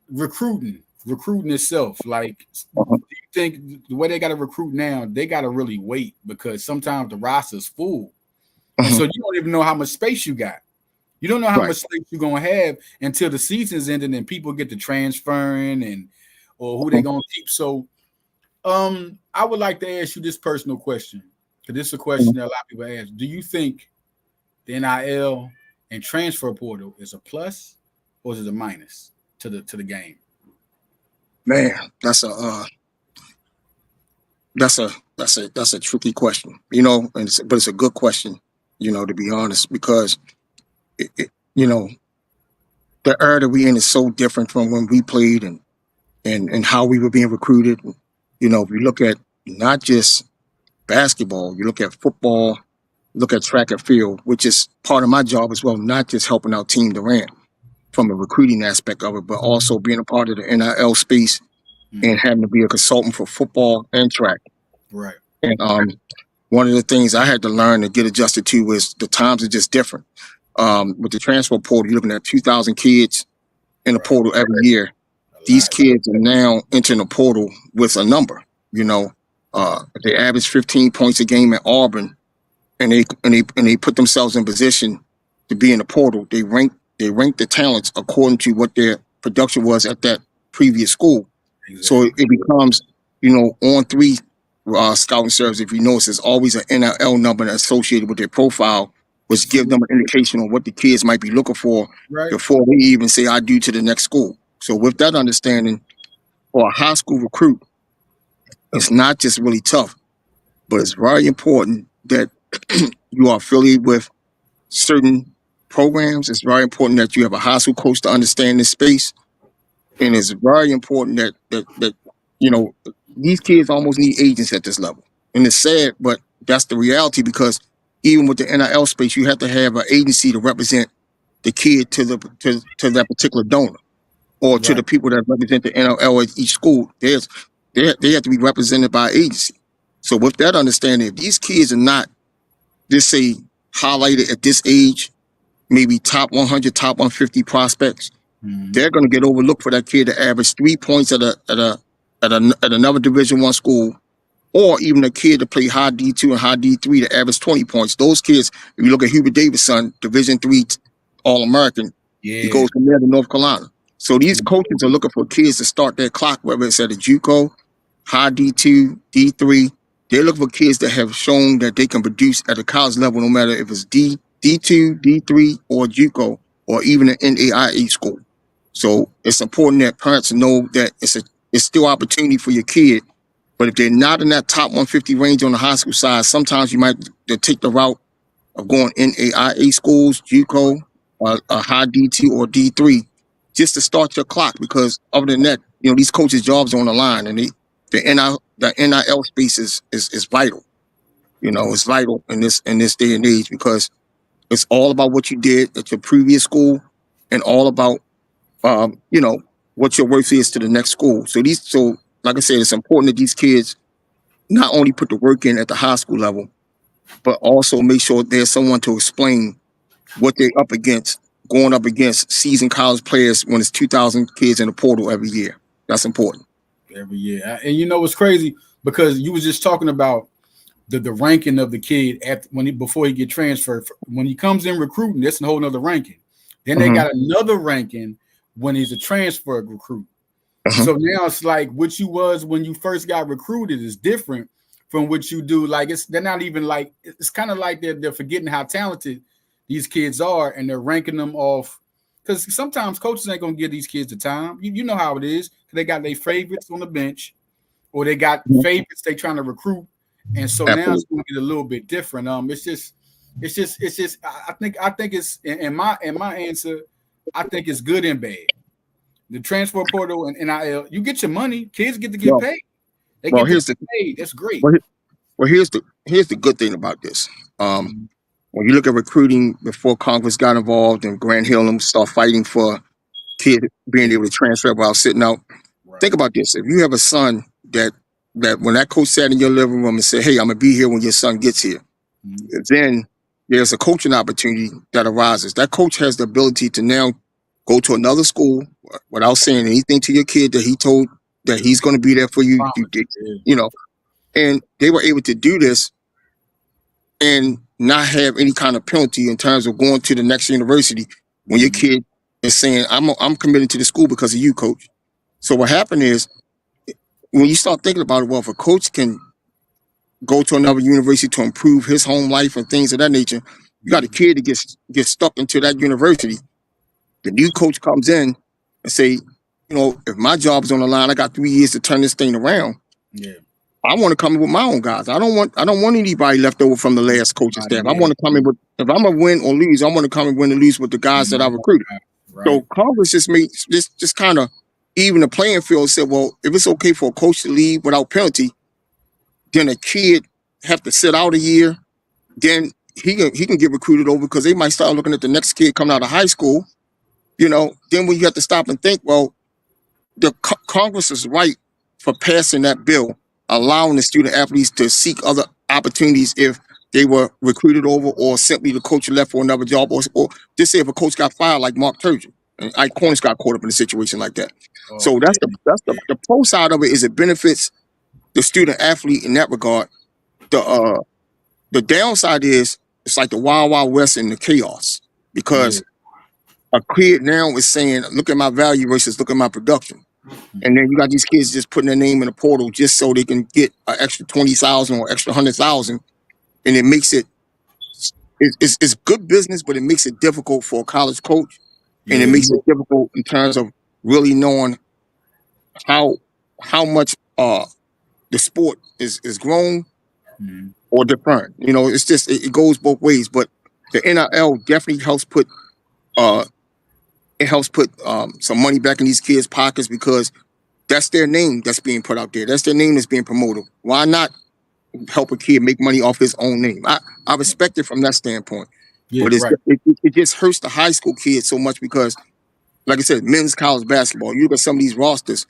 recruiting itself, like, do you think the way they got to recruit now, they got to really wait because sometimes the roster's full, and so you don't even know how much space you got. You don't know how much space you're gonna have until the season's ending and people get to transferring or who they're gonna keep. So, I would like to ask you this personal question because this is a question that a lot of people ask. Do you think the NIL and transfer portal is a plus or is it a minus to the game? Man, that's a tricky question, but it's a good question, to be honest, because the era that we in is so different from when we played and how we were being recruited. If you look at not just basketball, you look at football, look at track and field, which is part of my job as well, not just helping out Team Durant from a recruiting aspect of it, but also being a part of the NIL space and Mhm. having to be a consultant for football and track. Right. And one of the things I had to learn to get adjusted to was the times are just different. With the transfer portal, you're looking at 2,000 kids in the Right. portal every year. A These lot. kids are now entering the portal with a number. You know, if they average 15 points a game at Auburn, and they put themselves in position to be in the portal, they rank the talents according to what their production was at that previous school. So Exactly. it becomes, on three scouting service. If you notice, there's always an NIL number associated with their profile, which gives them an indication on what the kids might be looking for Right. before they even say I do to the next school. So with that understanding, for a high school recruit, it's not just really tough, but it's very important that you are affiliated with certain programs. It's very important that you have a high school coach to understand this space, and it's very important that you know these kids almost need agents at this level. And it's sad, but that's the reality because even with the NIL space, you have to have an agency to represent the kid to that particular donor or to Right. the people that represent the NIL at each school. They have to be represented by an agency. So with that understanding, if these kids are not, just say, highlighted at this age, maybe top 100, top 150 prospects, Mhm. they're going to get overlooked for that kid to average 3 points at another Division I school, or even a kid to play high D2 and high D3 to average 20 points. Those kids, if you look at Hubert Davis' son, Division III All-American, he Yeah. goes from there to North Carolina. So these Mhm. coaches are looking for kids to start their clock, whether it's at a JUCO, high D2, D3. They're looking for kids that have shown that they can produce at the college level, no matter if it's D2, D3, or JUCO, or even an NAIA school. So it's important that parents know that it's still opportunity for your kid. But if they're not in that top 150 range on the high school side, sometimes you might take the route of going NAIA schools, JUCO, or a high D2 or D3, just to start your clock. Because other than that, these coaches' jobs are on the line, and the NIL space is vital. It's vital in this day and age because it's all about what you did at your previous school, and all about what your worth is to the next school. So like I said, it's important that these kids not only put the work in at the high school level, but also make sure there's someone to explain what they're up against, going up against seasoned college players when it's 2,000 kids in the portal every year. That's important. Every year. And you know what's crazy? Because you was just talking about the ranking of the kid at before he get transferred. When he comes in recruiting, that's a whole nother ranking. Then they Mm-hmm. got another ranking when he's a transfer recruit. Mm-hmm. So now it's like what you was when you first got recruited is different from what you do. Like they're not even like it's kind of like they're forgetting how talented these kids are and they're ranking them off. Because sometimes coaches ain't gonna give these kids the time. You know how it is. They got their favorites on the bench, or they got Mm-hmm. favorites they trying to recruit, and so now it's Absolutely. going to get a little bit different. It's just. I think it's in my answer. I think it's good and bad. The transfer portal and NIL, you get your money. Kids get to get Well, paid. They well, get to here's get the paid. That's great. well, here's the good thing about this. Mhm. When you look at recruiting before Congress got involved and Grant Hill and them start fighting for kids being able to transfer while sitting out, think Right. about this. If you have a son that when that coach sat in your living room and said, "Hey, I'm gonna be here when your son gets here," Mhm. then there's a coaching opportunity that arises. That coach has the ability to now go to another school without saying anything to your kid that he told that he's going to be there for you. You Promise. did, Yeah. you know, and they were able to do this and not have any kind of penalty in terms of going to the next university when your Mhm. kid is saying, I'm committed to the school because of you, coach." So what happened is when you start thinking about it, well, if a coach can go to another university to improve his home life and things of that nature, you got a Mhm. kid that gets stuck into that university. The new coach comes in and say, if my job is on the line, I got 3 years to turn this thing around. Yeah. I want to come in with my own guys. I don't want anybody left over from the last coaching staff. I Yeah. want to come in with, if I'm gonna win or lose, I want to come and win and lose with the guys that I recruited. Right. So Congress just made just kind of even the playing field, said, well, if it's okay for a coach to leave without penalty, then a kid have to sit out a year. Then he can get recruited over because they might start looking at the next kid coming out of high school. Then when you have to stop and think, well, the Congress is right for passing that bill, allowing the student athletes to seek other opportunities if they were recruited over or simply the coach left for another job, or just say if a coach got fired like Mark Turgeon and Ike Cornish got caught up in a situation like that. So Yeah. the pro side of it is it benefits the student athlete in that regard. The downside is it's like the wild wild west and the chaos because a kid now is saying, look at my value versus look at my production. And then you got these kids just putting their name in the portal just so they can get an extra 20,000 or extra 100,000, and it makes it's good business, but it makes it difficult for a college coach, and it makes it difficult in terms of really knowing how much the sport is grown or different. It's just it goes both ways. But the NIL definitely helps put some money back in these kids' pockets because that's their name that's being put out there. That's their name that's being promoted. Why not help a kid make money off his own name? I respect it from that standpoint. But it just hurts the high school kids so much because, like I said, men's college basketball, you look at some of these rosters,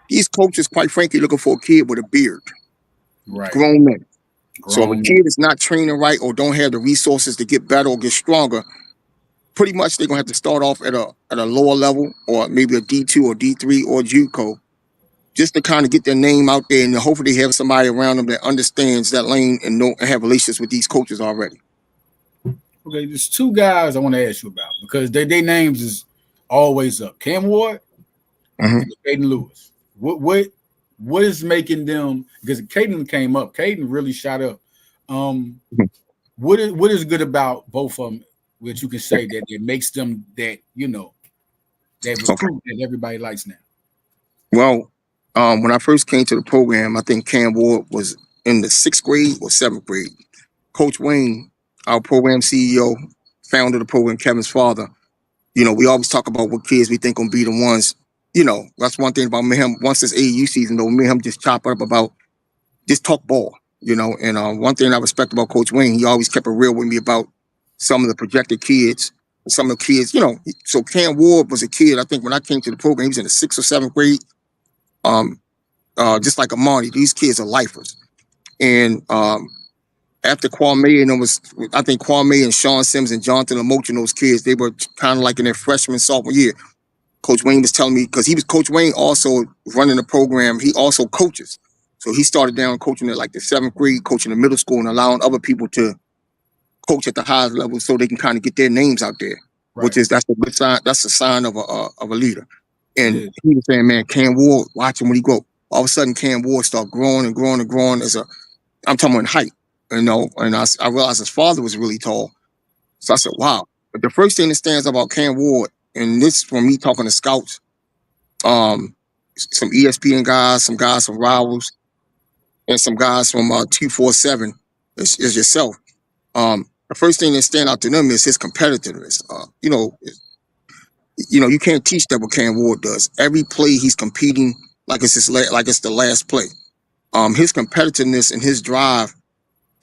these coaches, quite frankly, looking for a kid with a beard. Grown men. So if a kid is not training right or don't have the resources to get better or get stronger, pretty much they're gonna have to start off at a lower level or maybe a D2 or D3 or JUCO, just to kind of get their name out there and hopefully they have somebody around them that understands that lane and have relationships with these coaches already. Okay, there's two guys I want to ask you about because their names is always up. Cam Ward and Caden Lewis. What is making them? Because Caden came up. Caden really shot up. What is good about both of them? Which you can say that it makes them that recruit that everybody likes now. Well, when I first came to the program, I think Cam Ward was in the 6th grade or 7th grade. Coach Wayne, our program CEO, founder of the program, Kevin's father, we always talk about what kids we think gonna be the ones. That's one thing about me and him. Once this AAU season, though, me and him just chop up about just talk ball. And one thing I respect about Coach Wayne, he always kept it real with me about some of the projected kids. Some of the kids, so Cam Ward was a kid. I think when I came to the program, he was in the 6th or 7th grade. Just like Amani, these kids are lifers. And after Kwame and I think Kwame and Sean Sims and Jonathan Lamoch and those kids, they were kind of like in their freshman, sophomore year. Coach Wayne was telling me, because he was Coach Wayne also running the program, he also coaches. So he started down coaching at like the 7th grade, coaching the middle school and allowing other people to coach at the highest level so they can kind of get their names out there, that's a good sign. That's a sign of a leader. And he was saying, man, Cam Ward, watch him when he grow. All of a sudden, Cam Ward started growing and growing and growing I'm talking about in height, and I realized his father was really tall. So I said, wow. But the first thing that stands out about Cam Ward, and this is from me talking to scouts, some ESPN guys, some guys from Rivals, and some guys from 247, is yourself. The first thing that stand out to them is his competitiveness. You can't teach that what Cam Ward does. Every play he's competing like it's the last play. His competitiveness and his drive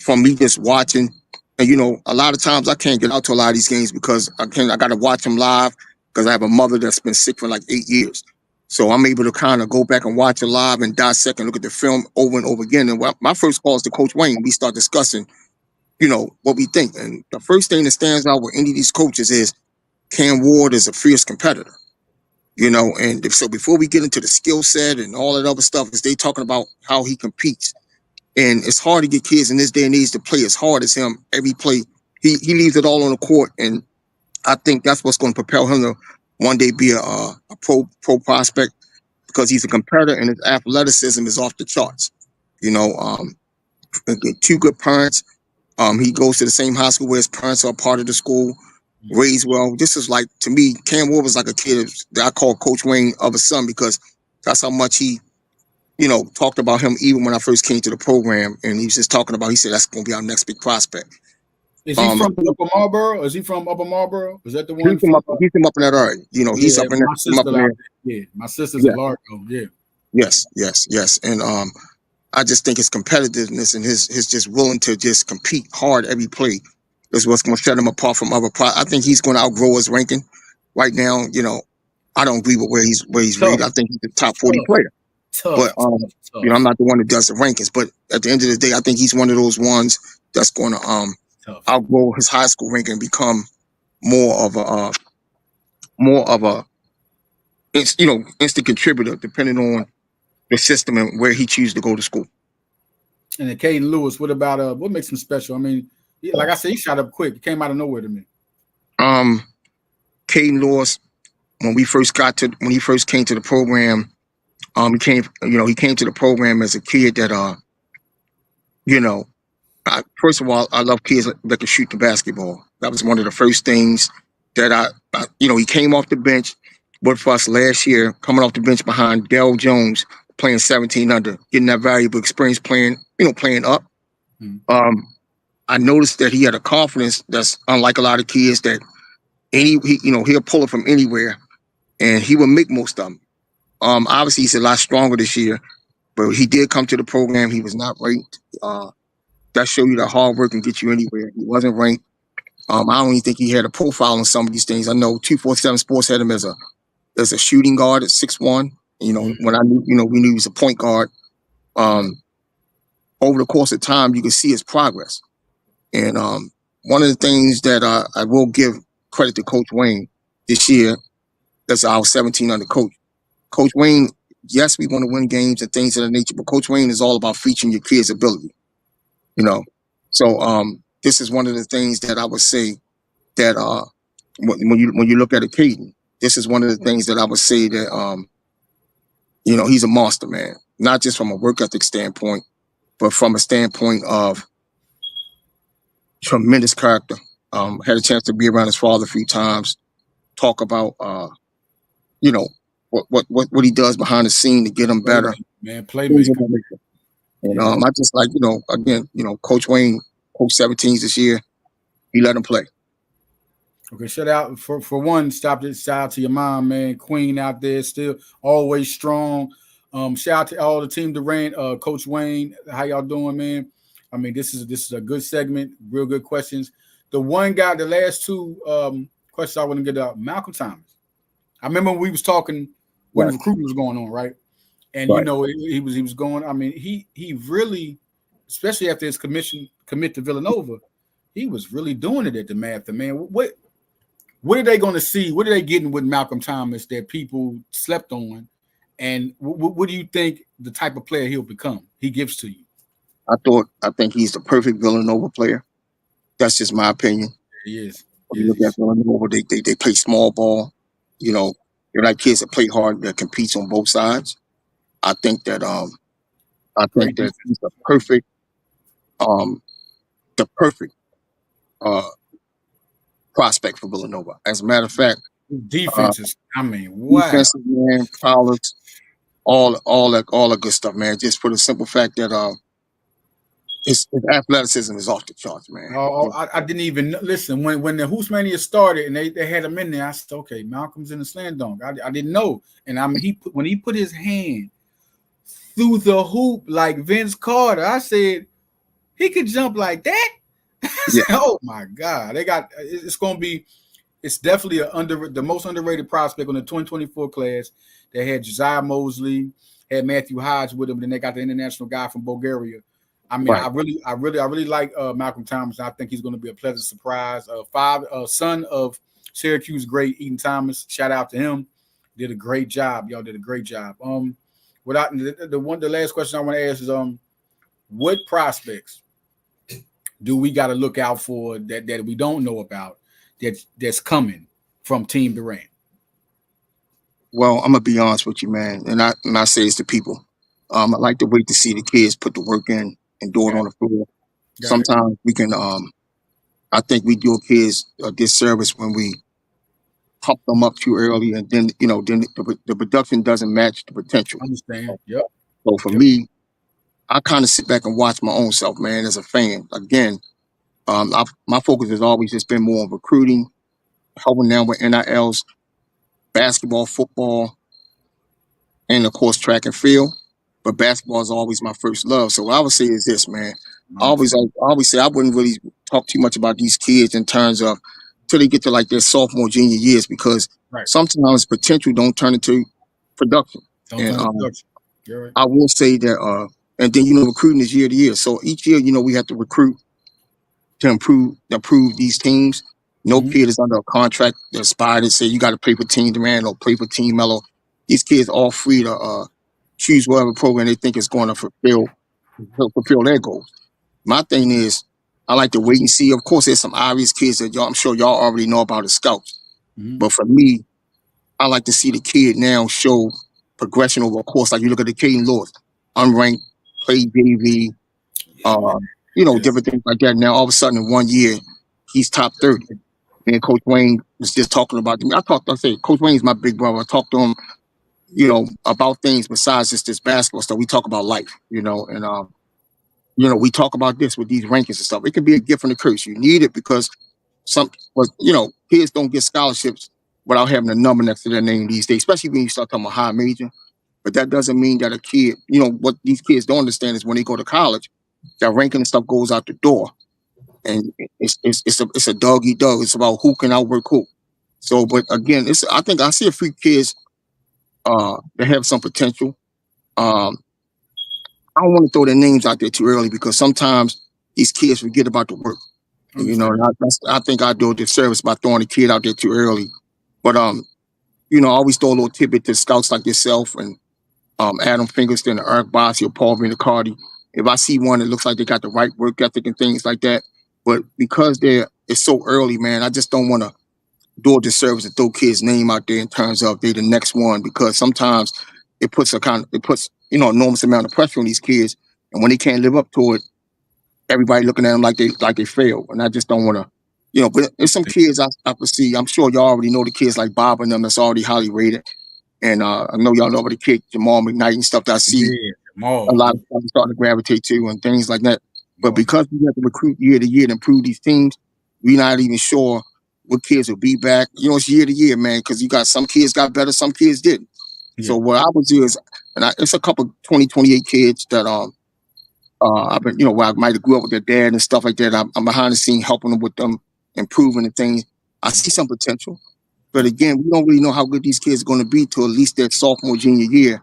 from me just watching, and a lot of times I can't get out to a lot of these games because I got to watch them live because I have a mother that's been sick for like 8 years. So I'm able to kind of go back and watch it live and dissect and look at the film over and over again. And my first call is to Coach Wayne. We start discussing, what we think. And the first thing that stands out with any of these coaches is Cam Ward is a fierce competitor. And so before we get into the skill set and all that other stuff, is they talking about how he competes. And it's hard to get kids in this day and age to play as hard as him every play. He leaves it all on the court, and I think that's what's going to propel him to one day be a pro prospect because he's a competitor and his athleticism is off the charts. Two good parents. He goes to the same high school where his parents are part of the school, raised well. This is like, to me, Cam Ward was like a kid that I call Coach Wayne of a son because that's how much he, talked about him even when I first came to the program. And he was just talking about, he said, that's going to be our next big prospect. Is he from Upper Marlboro? Is he from Upper Marlboro? Is that the one? He's from up in that area. He's up in there. Yeah, my sister's in Largo. Yeah. Yes. And I just think his competitiveness and his just willing to just compete hard every play. is what's going to set him apart from other. I think he's going to outgrow his ranking. Right now, I don't agree with where he's rated. Tough, I think he's a top 40 tough, player. tough, But tough, I'm tough, not the one that does the rankings. But at the end of the day, I think he's one of those ones that's going to tough. outgrow his high school ranking and become more of a more of a instant contributor, depending on the system and where he chooses to go to school. And then Caden Lewis, what about what makes him special? I mean, like I said, he shot up quick. He came out of nowhere to me. Caden Lewis, when he first came to the program, he came to the program as a kid that you know, first of all, I love kids that can shoot the basketball. That was one of the first things that he came off the bench, worked for us last year, coming off the bench behind Dell Jones, playing 17 under, getting that valuable experience playing up. Mm-hmm. I noticed that he had a confidence that's unlike a lot of kids that he'll pull it from anywhere, and he will make most of them. Obviously, he's a lot stronger this year, but he did come to the program. He was not ranked. That show you that hard work can get you anywhere. He wasn't ranked. I don't even think he had a profile on some of these things. I know 247 Sports had him as a shooting guard at 6'1". When I knew, we knew he was a point guard. Over the course of time, you can see his progress. And one of the things that I will give credit to Coach Wayne this year, that's our 17 under coach. Coach Wayne, yes, we want to win games and things of that nature, but Coach Wayne is all about featuring your kids' ability. So this is one of the things that I would say that when you look at a Caden, this is one of the things that I would say that he's a monster, man. Not just from a work ethic standpoint, but from a standpoint of tremendous character. Had a chance to be around his father a few times, talk about what he does behind the scene to get him better. Man, playmaker. And I just like, again, Coach Wayne, Coach 17s this year, he let him play. Okay, shout out for one. Shout out to your mom, man, Queen out there, still always strong. Shout out to all the team Durant, Coach Wayne. How y'all doing, man? I mean, this is a good segment, real good questions. The one guy, the last two questions I want to get out, Malcolm Thomas. I remember we was talking when the recruitment was going on, right? And he was going. I mean, he really, especially after his commit to Villanova, he was really doing it at the math. Man, what are they going to see? What are they getting with Malcolm Thomas that people slept on? And what do you think the type of player he'll become? He gives to you. I think he's the perfect Villanova player. That's just my opinion. He is. When you look at Villanova, they play small ball. They're like kids that play hard, that competes on both sides. I think that he's the perfect prospect for Villanova. As a matter of fact, defenses. Wow. Defensive, man, prowlers, all the good stuff, man. Just for the simple fact that his athleticism is off the charts, man. I didn't even listen when the Hoops Mania started and they had him in there. I said, okay, Malcolm's in the slam dunk. I didn't know, and when he put his hand through the hoop like Vince Carter, I said he could jump like that. Yeah. Oh my God, it's definitely the most underrated prospect on the 2024 class. They had Josiah Mosley, had Matthew Hodge with him, and then they got the international guy from Bulgaria. I mean, right. I really like Malcolm Thomas. I think he's going to be a pleasant surprise. Son of Syracuse great Eaton Thomas. Shout out to him. Did a great job. Y'all did a great job. The last question I want to ask is what prospects do we got to look out for that we don't know about that's coming from Team Durant? Well, I'm gonna be honest with you, man, and I say this to people. I like to wait to see the kids put the work in and do it on the floor. Sometimes we can. I think we do kids a disservice when we pump them up too early, and then the production doesn't match the potential. I understand. Yep. So for me, I kind of sit back and watch my own self, man, as a fan. Again, my focus has always just been more on recruiting, helping them with NILs, basketball, football, and of course track and field. But basketball is always my first love. So what I would say is this, man. I always say I wouldn't really talk too much about these kids in terms of till they get to like their sophomore, junior years, because Right. sometimes potential don't turn into production. Don't And turn to production. You're right. I will say that, and then recruiting is year to year. So each year, we have to recruit to improve these teams. No Mhm. kid is under a contract that's aspire to say you got to play for Team Durant or play for Team Mello. These kids all free to choose whatever program they think is going to fulfill their goals. My thing is, I like to wait and see. Of course, there's some obvious kids that I'm sure y'all already know about as scouts. Mhm. But for me, I like to see the kid now show progression over a course. Like you look at the Caden Lewis, unranked, played JV, Yeah, man. Yes. different things like that. Now all of a sudden in 1 year, he's top 30. And Coach Wayne was just talking about me. I say Coach Wayne's my big brother. I talk to him, about things besides just this basketball stuff. We talk about life, and we talk about this with these rankings and stuff. It can be a gift and a curse. You need it because kids don't get scholarships without having a number next to their name these days, especially when you start talking about high major. But that doesn't mean that a kid, what these kids don't understand is when they go to college, that ranking and stuff goes out the door. And it's a dog eat dog. It's about who can outwork who. So, but again, I think I see a few kids that have some potential. Um, I don't want to throw their names out there too early because sometimes these kids forget about the work. Understand. I think I do a disservice by throwing a kid out there too early. But I always throw a little tidbit to scouts like yourself and Adam Fingerston, Eric Bossi, or Paul Vinicardi. If I see one that looks like they got the right work ethic and things like that, but because it's so early, man, I just don't want to do a disservice and throw kids' name out there in terms of they're the next one because sometimes it puts enormous amount of pressure on these kids, and when they can't live up to it, everybody looking at them like they failed, and I just don't want to. But there's some kids I foresee. I'm sure y'all already know the kids like Bob and them that's already highly rated. And I know y'all know about the kid Jamal McKnight and stuff that I see Yeah. a More. lot of people starting to gravitate to and things like that. But More. because we have to recruit year to year to improve these teams, we're not even sure what kids will be back. It's year to year, man, because you got some kids got better, some kids didn't. Yeah. So what I would do is, it's a couple 28 kids that I've been, where I might have grew up with their dad and stuff like that. I'm behind the scene helping them with them improving and things. I see some potential. But again, we don't really know how good these kids are going to be till at least their sophomore, junior year.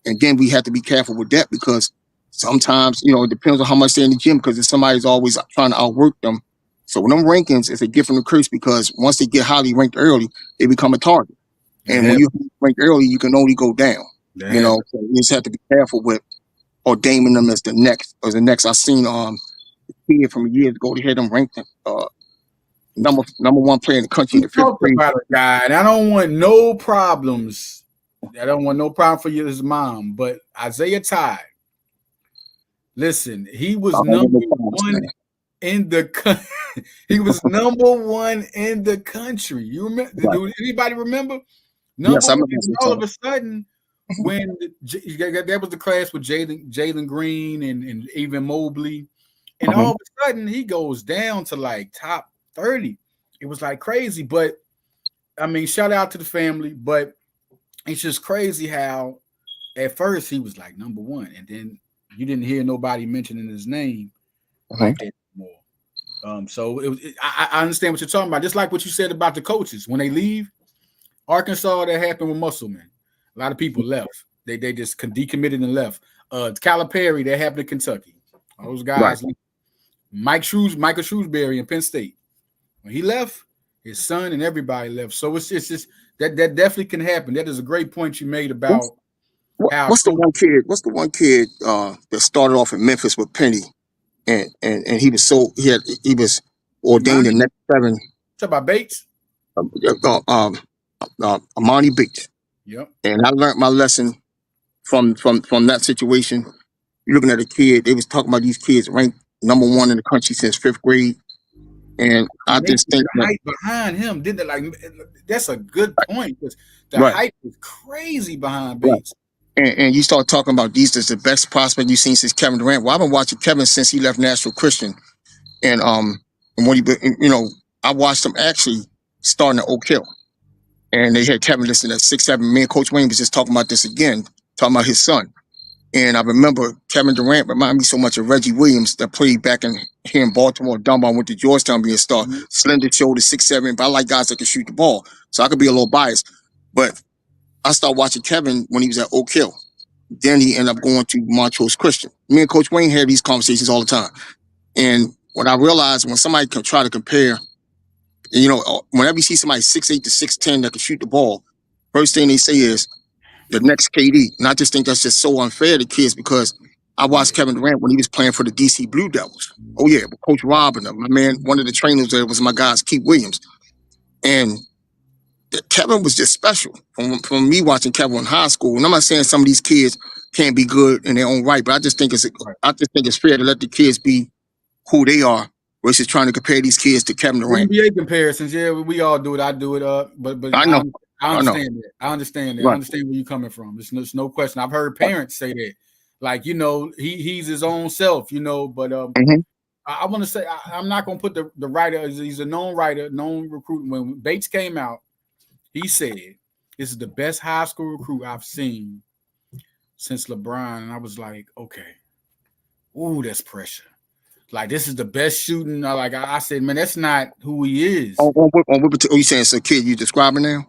And then we have to be careful with that because sometimes, it depends on how much they're in the gym because if somebody's always trying to outwork them. So when them rankings, it's a gift and a curse because once they get highly ranked early, they become a target. That And when happens. you rank early, you can only go down. That happens. So you just have to be careful with ordaining them as the next. I seen a kid from years ago, they had them ranked number one player in the country in We the fifth talked grade. about a guy, and I don't want no problems. I don't want no problem for you, his mom. But Isaiah Tide, listen, he was I don't know number no problems, one man. in the he was number one in the country. You remember? Right. Do anybody remember? Number Yes, I one. remember And that all time. of a sudden, when that was the class with Jalen Green and even Mobley, and Uh-huh. all of a sudden he goes down to like top 30. It was like crazy, but I mean, shout out to the family, but it's just crazy how at first he was like number one, and then you didn't hear nobody mentioning his name Uh-huh. like that anymore. So I understand what you're talking about. Just like what you said about the coaches when they leave Arkansas, that happened with Musselman. A lot of people left. They just decommitted and left. Calipari, that happened in Kentucky. All those Right. guys. Michael Shrewsbury in Penn State. When he left, his son and everybody left. So it's just that definitely can happen. That is a great point you made What's about how what's the one kid? What's the one kid that started off in Memphis with Penny, and he was ordained Imani. the next seven. Talk about Bates. Amani Bates, Yep. and I learned my lesson from that situation. You're looking at a kid. They was talking about these kids ranked number one in the country since fifth grade, and I And they just put think the that hype behind him, didn't they? Like that's a good point because the right, hype was crazy behind right. Bates. And you start talking about these as the best prospect you've seen since Kevin Durant. Well, I've been watching Kevin since he left Nashville Christian, and when I watched him actually starting at Oak Hill, and they had Kevin listed at 6'7". Me and Coach Wayne was just talking about this again, talking about his son. And I remember Kevin Durant reminded me so much of Reggie Williams that played back in here in Baltimore. Dunbar went to Georgetown being a star. Mhm. Slender shoulder, 6'7", but I like guys that can shoot the ball. So I could be a little biased. But I started watching Kevin when he was at Oak Hill. Then he ended up going to Montrose Christian. Me and Coach Wayne had these conversations all the time. And what I realized when somebody can try to compare, you know, whenever you see somebody 6'8" to 6'10" that can shoot the ball, first thing they say is the next KD. And I just think that's just so unfair to kids because I watched Kevin Durant when he was playing for the DC Blue Devils. Oh yeah, with Coach Robin, my man, one of the trainers there was my guys, Keith Williams. And Kevin was just special from me watching Kevin in high school. And I'm not saying some of these kids can't be good in their own right, but I just think it's fair to let the kids be who they are versus trying to compare these kids to Kevin Durant. NBA comparisons, yeah, we all do it. I do it. But I know. I understand that. I understand that. Right. I understand where you're coming from. There's no question. I've heard parents say that, like, you know, he's his own self, you know. But Mhm. I want to say I'm not going to put the writer. He's a known writer, known recruit. When Bates came out, he said, "This is the best high school recruit I've seen since LeBron." And I was like, okay, ooh, that's pressure. Like, this is the best shooting. Like I said, man, that's not who he is. You saying it's a kid you describing now?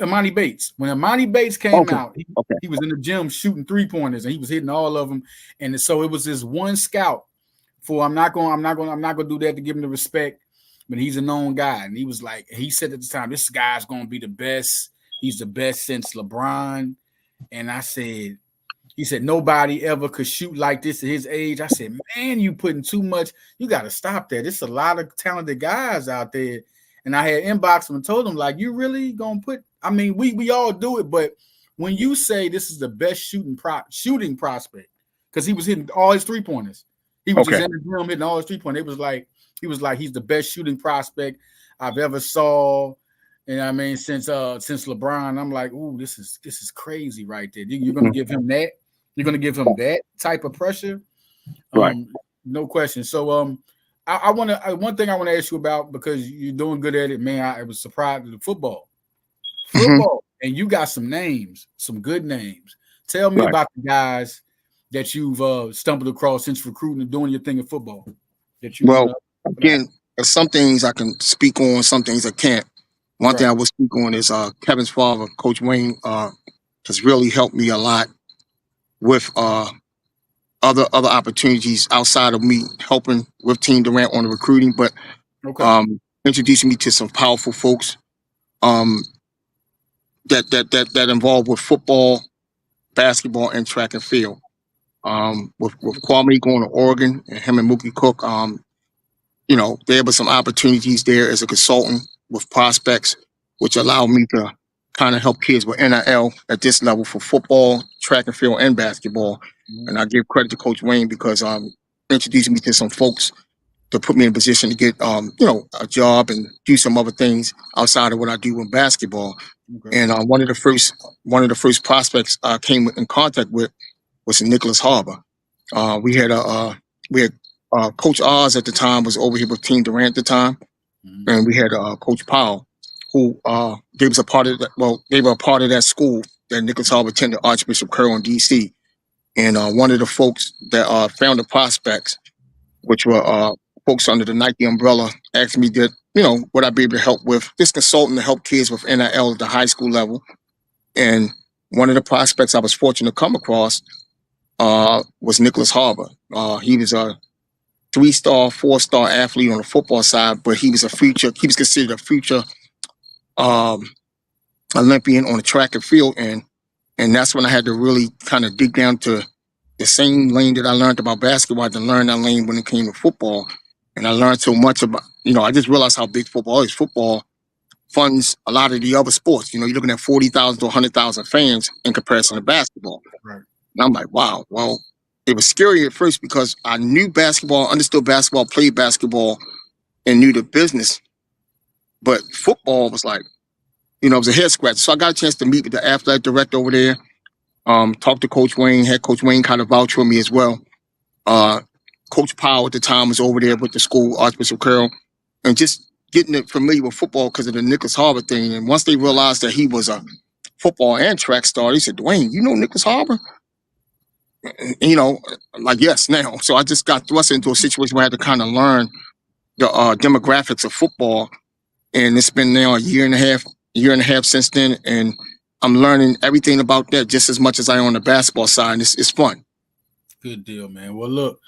Imani Bates. When Imani Bates came out, Okay. he was in the gym shooting 3-pointers and he was hitting all of them. And so it was this one scout for I'm not gonna do that to give him the respect, but he's a known guy. And he was like, he said at the time, this guy's gonna be the best. He's the best since LeBron. And I said, he said, nobody ever could shoot like this at his age. I said, man, you putting too much. You got to stop that. There's a lot of talented guys out there. And I had inboxed him and told him, like, you really going to put, I mean, we all do it. But when you say this is the best shooting prospect, because he was hitting all his 3-pointers. He was just in the room hitting all his 3-pointers. He was like, he's the best shooting prospect I've ever saw. And I mean, since LeBron, I'm like, ooh, this is crazy right there. You're going to give him that? You're going to give him that type of pressure? Right. No question. So I want to one thing I want to ask you about, because you're doing good at it, man. I was surprised with the football, and you got some names, some good names. Tell me about the guys that you've stumbled across since recruiting and doing your thing in football. That you again, there's some things I can speak on, some things I can't. One thing I will speak on is Kevin's father, Coach Wayne, has really helped me a lot with other opportunities outside of me helping with Team Durant on the recruiting, but introducing me to some powerful folks that involved with football, basketball, and track and field. With Kwame going to Oregon and him and Mookie Cook, you know, there were some opportunities there as a consultant with prospects, which allowed me to kind of help kids with NIL at this level for football, track and field, and basketball. Mm-hmm. And I give credit to Coach Wayne because introducing me to some folks to put me in a position to get you know, a job and do some other things outside of what I do in basketball. And one of the first prospects I came in contact with was Nicholas Harbor. We had Coach Oz at the time was over here with Team Durant at the time, and we had Coach Powell, who gave us a part of that. Well, gave a part of that school that Nicholas Harbor attended, Archbishop Curl in D.C. And one of the folks that found the prospects, which were folks under the Nike umbrella, asked me that, you know, would I be able to help with this consultant to help kids with NIL at the high school level. And one of the prospects I was fortunate to come across was Nicholas Harbor. He was a 3-star, 4-star athlete on the football side, but he was considered a future Olympian on the track and field end. And that's when I had to really kind of dig down to the same lane that I learned about basketball. I had to learn that lane when it came to football. And I learned so much about, you know, I just realized how big football is. Football funds a lot of the other sports. You know, you're looking at 40,000 to 100,000 fans in comparison to basketball. Right. And I'm like, wow, well, it was scary at first because I knew basketball, understood basketball, played basketball, and knew the business. But football was like, you know, it was a head scratch. So I got a chance to meet with the athletic director over there, talk to Coach Wayne, had Coach Wayne kind of vouch for me as well. Coach Powell at the time was over there with the school, Archbishop Curl, and just getting it familiar with football because of the Nicholas Harbor thing. And once they realized that he was a football and track star, they said, Dwayne, you know Nicholas Harbor? you know, like yes now. So I just got thrust into a situation where I had to kind of learn the demographics of football, and it's been now a year and a half since then, and I'm learning everything about that just as much as I am on the basketball side. And it's fun. Good deal, man. Well, look,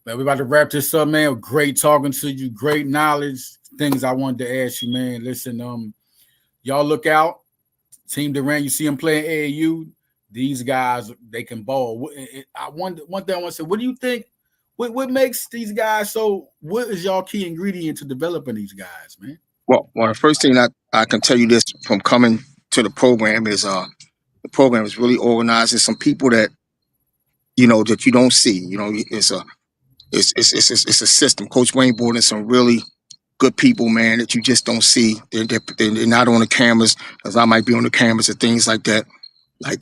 man, we're about to wrap this up, man. Great talking to you. Great knowledge. Things I wanted to ask you, man. Listen, y'all look out. Team Durant, you see them playing AAU. These guys, they can ball. I wonder one thing I want to say. What do you think? What makes these guys so? What is y'all key ingredient to developing these guys, man? Well, the first thing I can tell you this from coming to the program is the program is really organized. There's some people that that you don't see. It's a system. Coach Wayne brought in some really good people, man, that you just don't see. They're not on the cameras as I might be on the cameras and things like that. Like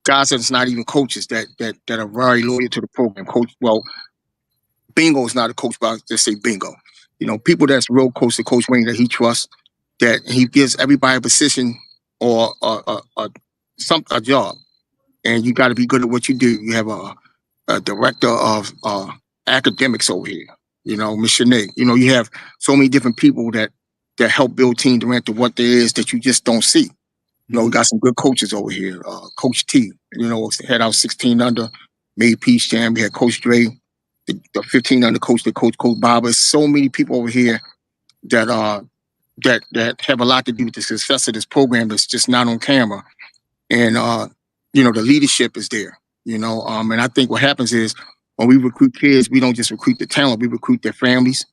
guys that's not even coaches that are very loyal to the program. Bingo is not a coach, but I just say bingo. People that's real close to Coach Wayne that he trusts, that he gives everybody a position or a job, and you got to be good at what you do. You have a director of academics over here, Miss Shanae. You have so many different people that help build Team Durant to what there is that you just don't see. We got some good coaches over here. Coach T, had our 16 under, made Peace Jam. We had Coach Dre, the 15 under coach, the Coach Baba. So many people over here that that have a lot to do with the success of this program that's just not on camera. And the leadership is there. And I think what happens is when we recruit kids, we don't just recruit the talent, we recruit their families,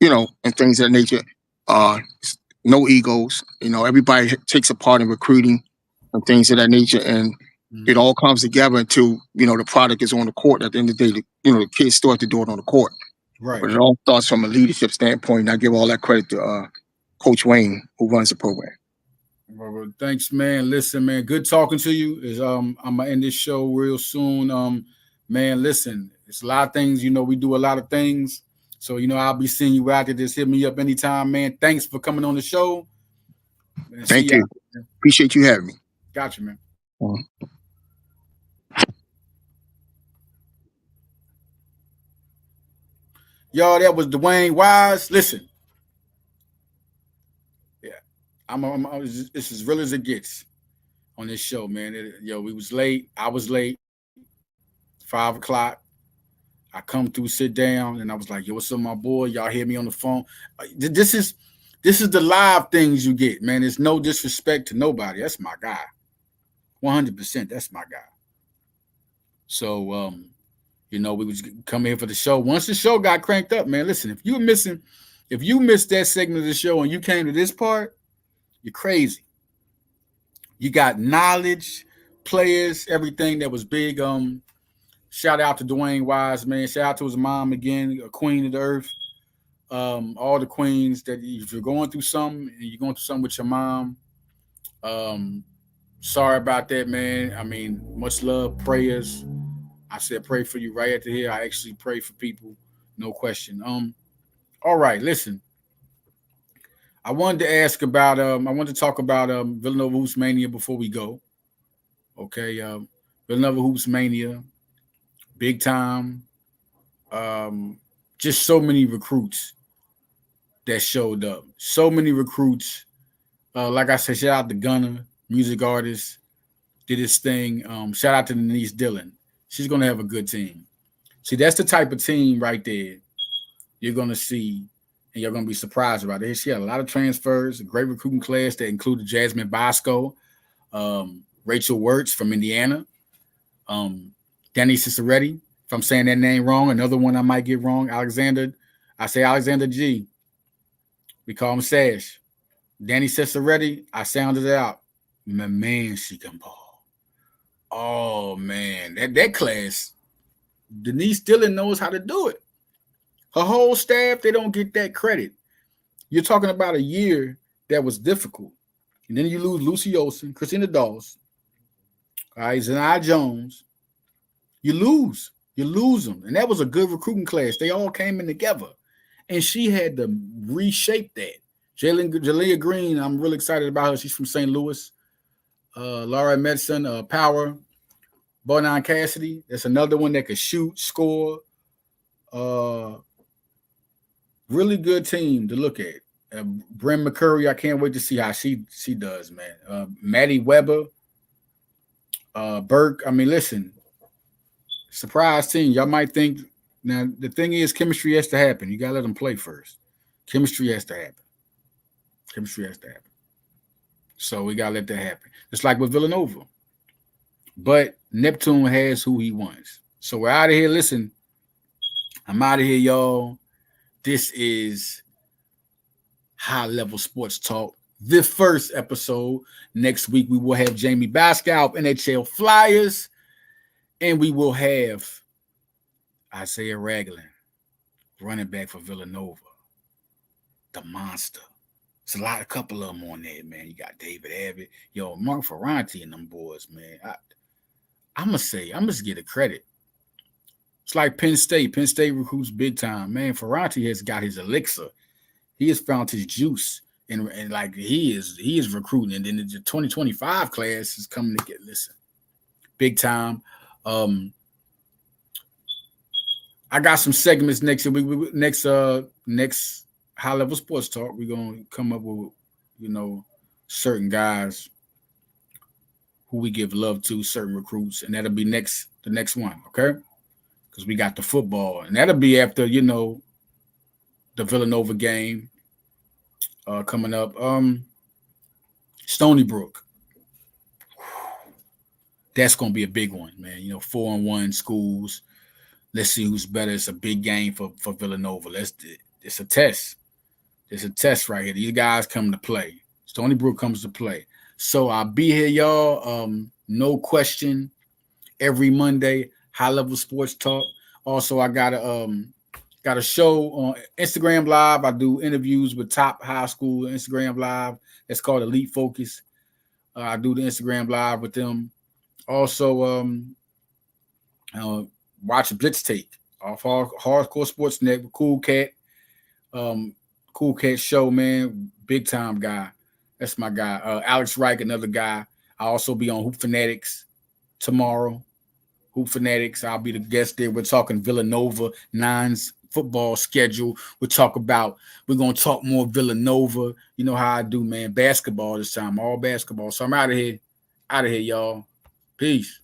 and things of that nature. No egos. Everybody takes a part in recruiting and things of that nature, and it all comes together until the product is on the court. At the end of the day, the kids still have to do it on the court. Right. But it all starts from a leadership standpoint. And I give all that credit to Coach Wayne, who runs the program. Well, thanks, man. Listen, man, good talking to you. I'm gonna end this show real soon. Man, listen, it's a lot of things. We do a lot of things. So, I'll be seeing you out there. Just hit me up anytime, man. Thanks for coming on the show. Man, thank you. Appreciate you having me. Gotcha, man. Y'all, that was Dwayne Wise. Listen. Yeah. It's as real as it gets on this show, man. We was late. I was late. 5 o'clock. I come through, sit down, and I was like, yo, what's up, my boy? Y'all hear me on the phone. This is the live things you get, man. It's no disrespect to nobody. That's my guy. 100%. That's my guy. So, we was coming here for the show. Once the show got cranked up, man, listen, if you missed that segment of the show and you came to this part, you're crazy. You got knowledge, players, everything that was big. Shout out to Dwayne Wise, man. Shout out to his mom again, a queen of the earth. All the queens that if you're going through something and you're going through something with your mom, sorry about that, man. I mean, much love, prayers. I said pray for you right after here. I actually pray for people, no question. All right, listen. I wanted to talk about Villanova Hoops Mania before we go. Okay, Villanova Hoops Mania. Big time. Just so many recruits that showed up. So many recruits. Like I said, shout out to Gunner, music artist, did his thing. Shout out to Denise Dillon. She's going to have a good team. See, that's the type of team right there you're going to see, and you're going to be surprised about it. She had a lot of transfers, a great recruiting class that included Jasmine Bosco, Rachel Wirtz from Indiana, Danny Ciceretti, if I'm saying that name wrong, another one I might get wrong, Alexander. I say Alexander G. We call him Sash. Danny Ciceretti, I sounded it out. Man, she can ball. Oh, man. That class, Denise Dillon knows how to do it. Her whole staff, they don't get that credit. You're talking about a year that was difficult. And then you lose Lucy Olsen, Christina Dawes, all right, Zanai Jones. You lose them. And that was a good recruiting class. They all came in together. And she had to reshape that. Jalea Green, I'm really excited about her. She's from St. Louis. Laura Medson, Power. Bonan Cassidy. That's another one that could shoot, score. Really good team to look at. Bryn McCurry, I can't wait to see how she does, man. Maddie Weber, Burke. I mean, listen, surprise team. Y'all might think now the thing is chemistry has to happen. You gotta let them play first. Chemistry has to happen. Chemistry has to happen. So we gotta let that happen. It's like with Villanova. But Neptune has who he wants. So we're out of here. Listen, I'm out of here, y'all. This is High Level Sports Talk. The first episode. Next week, we will have Jamie Bascal of NHL Flyers. And we will have Isaiah Ragland, running back for Villanova. The monster. There's a couple of them on there, man. You got David Abbott. Yo, Mark Ferranti and them boys, man. I'm going to just get a credit. It's like Penn State. Penn State recruits big time. Man, Ferranti has got his elixir. He has found his juice. And like he is recruiting. And then the 2025 class is coming to get big time. I got some segments next week. Next High Level Sports Talk. We're gonna come up with, certain guys who we give love to, certain recruits, and that'll be the next one, okay? Because we got the football, and that'll be after the Villanova game coming up. Stony Brook. That's gonna be a big one, man. 4-1 schools. Let's see who's better. It's a big game for Villanova. It's a test. It's a test right here. These guys come to play. Stony Brook comes to play. So I'll be here, y'all. No question. Every Monday, High Level Sports Talk. Also, I got a show on Instagram Live. I do interviews with top high school Instagram Live. That's called Elite Focus. I do the Instagram Live with them. Also, watch Blitz Take off Hardcore Sports Net with Cool Cat. Cool Cat show, man. Big time guy. That's my guy. Alex Reich, another guy. I'll also be on Hoop Fanatics tomorrow. Hoop Fanatics. I'll be the guest there. We're talking Villanova Nines football schedule. We're going to talk more Villanova. You know how I do, man. Basketball this time. All basketball. So I'm out of here. Y'all. Peace.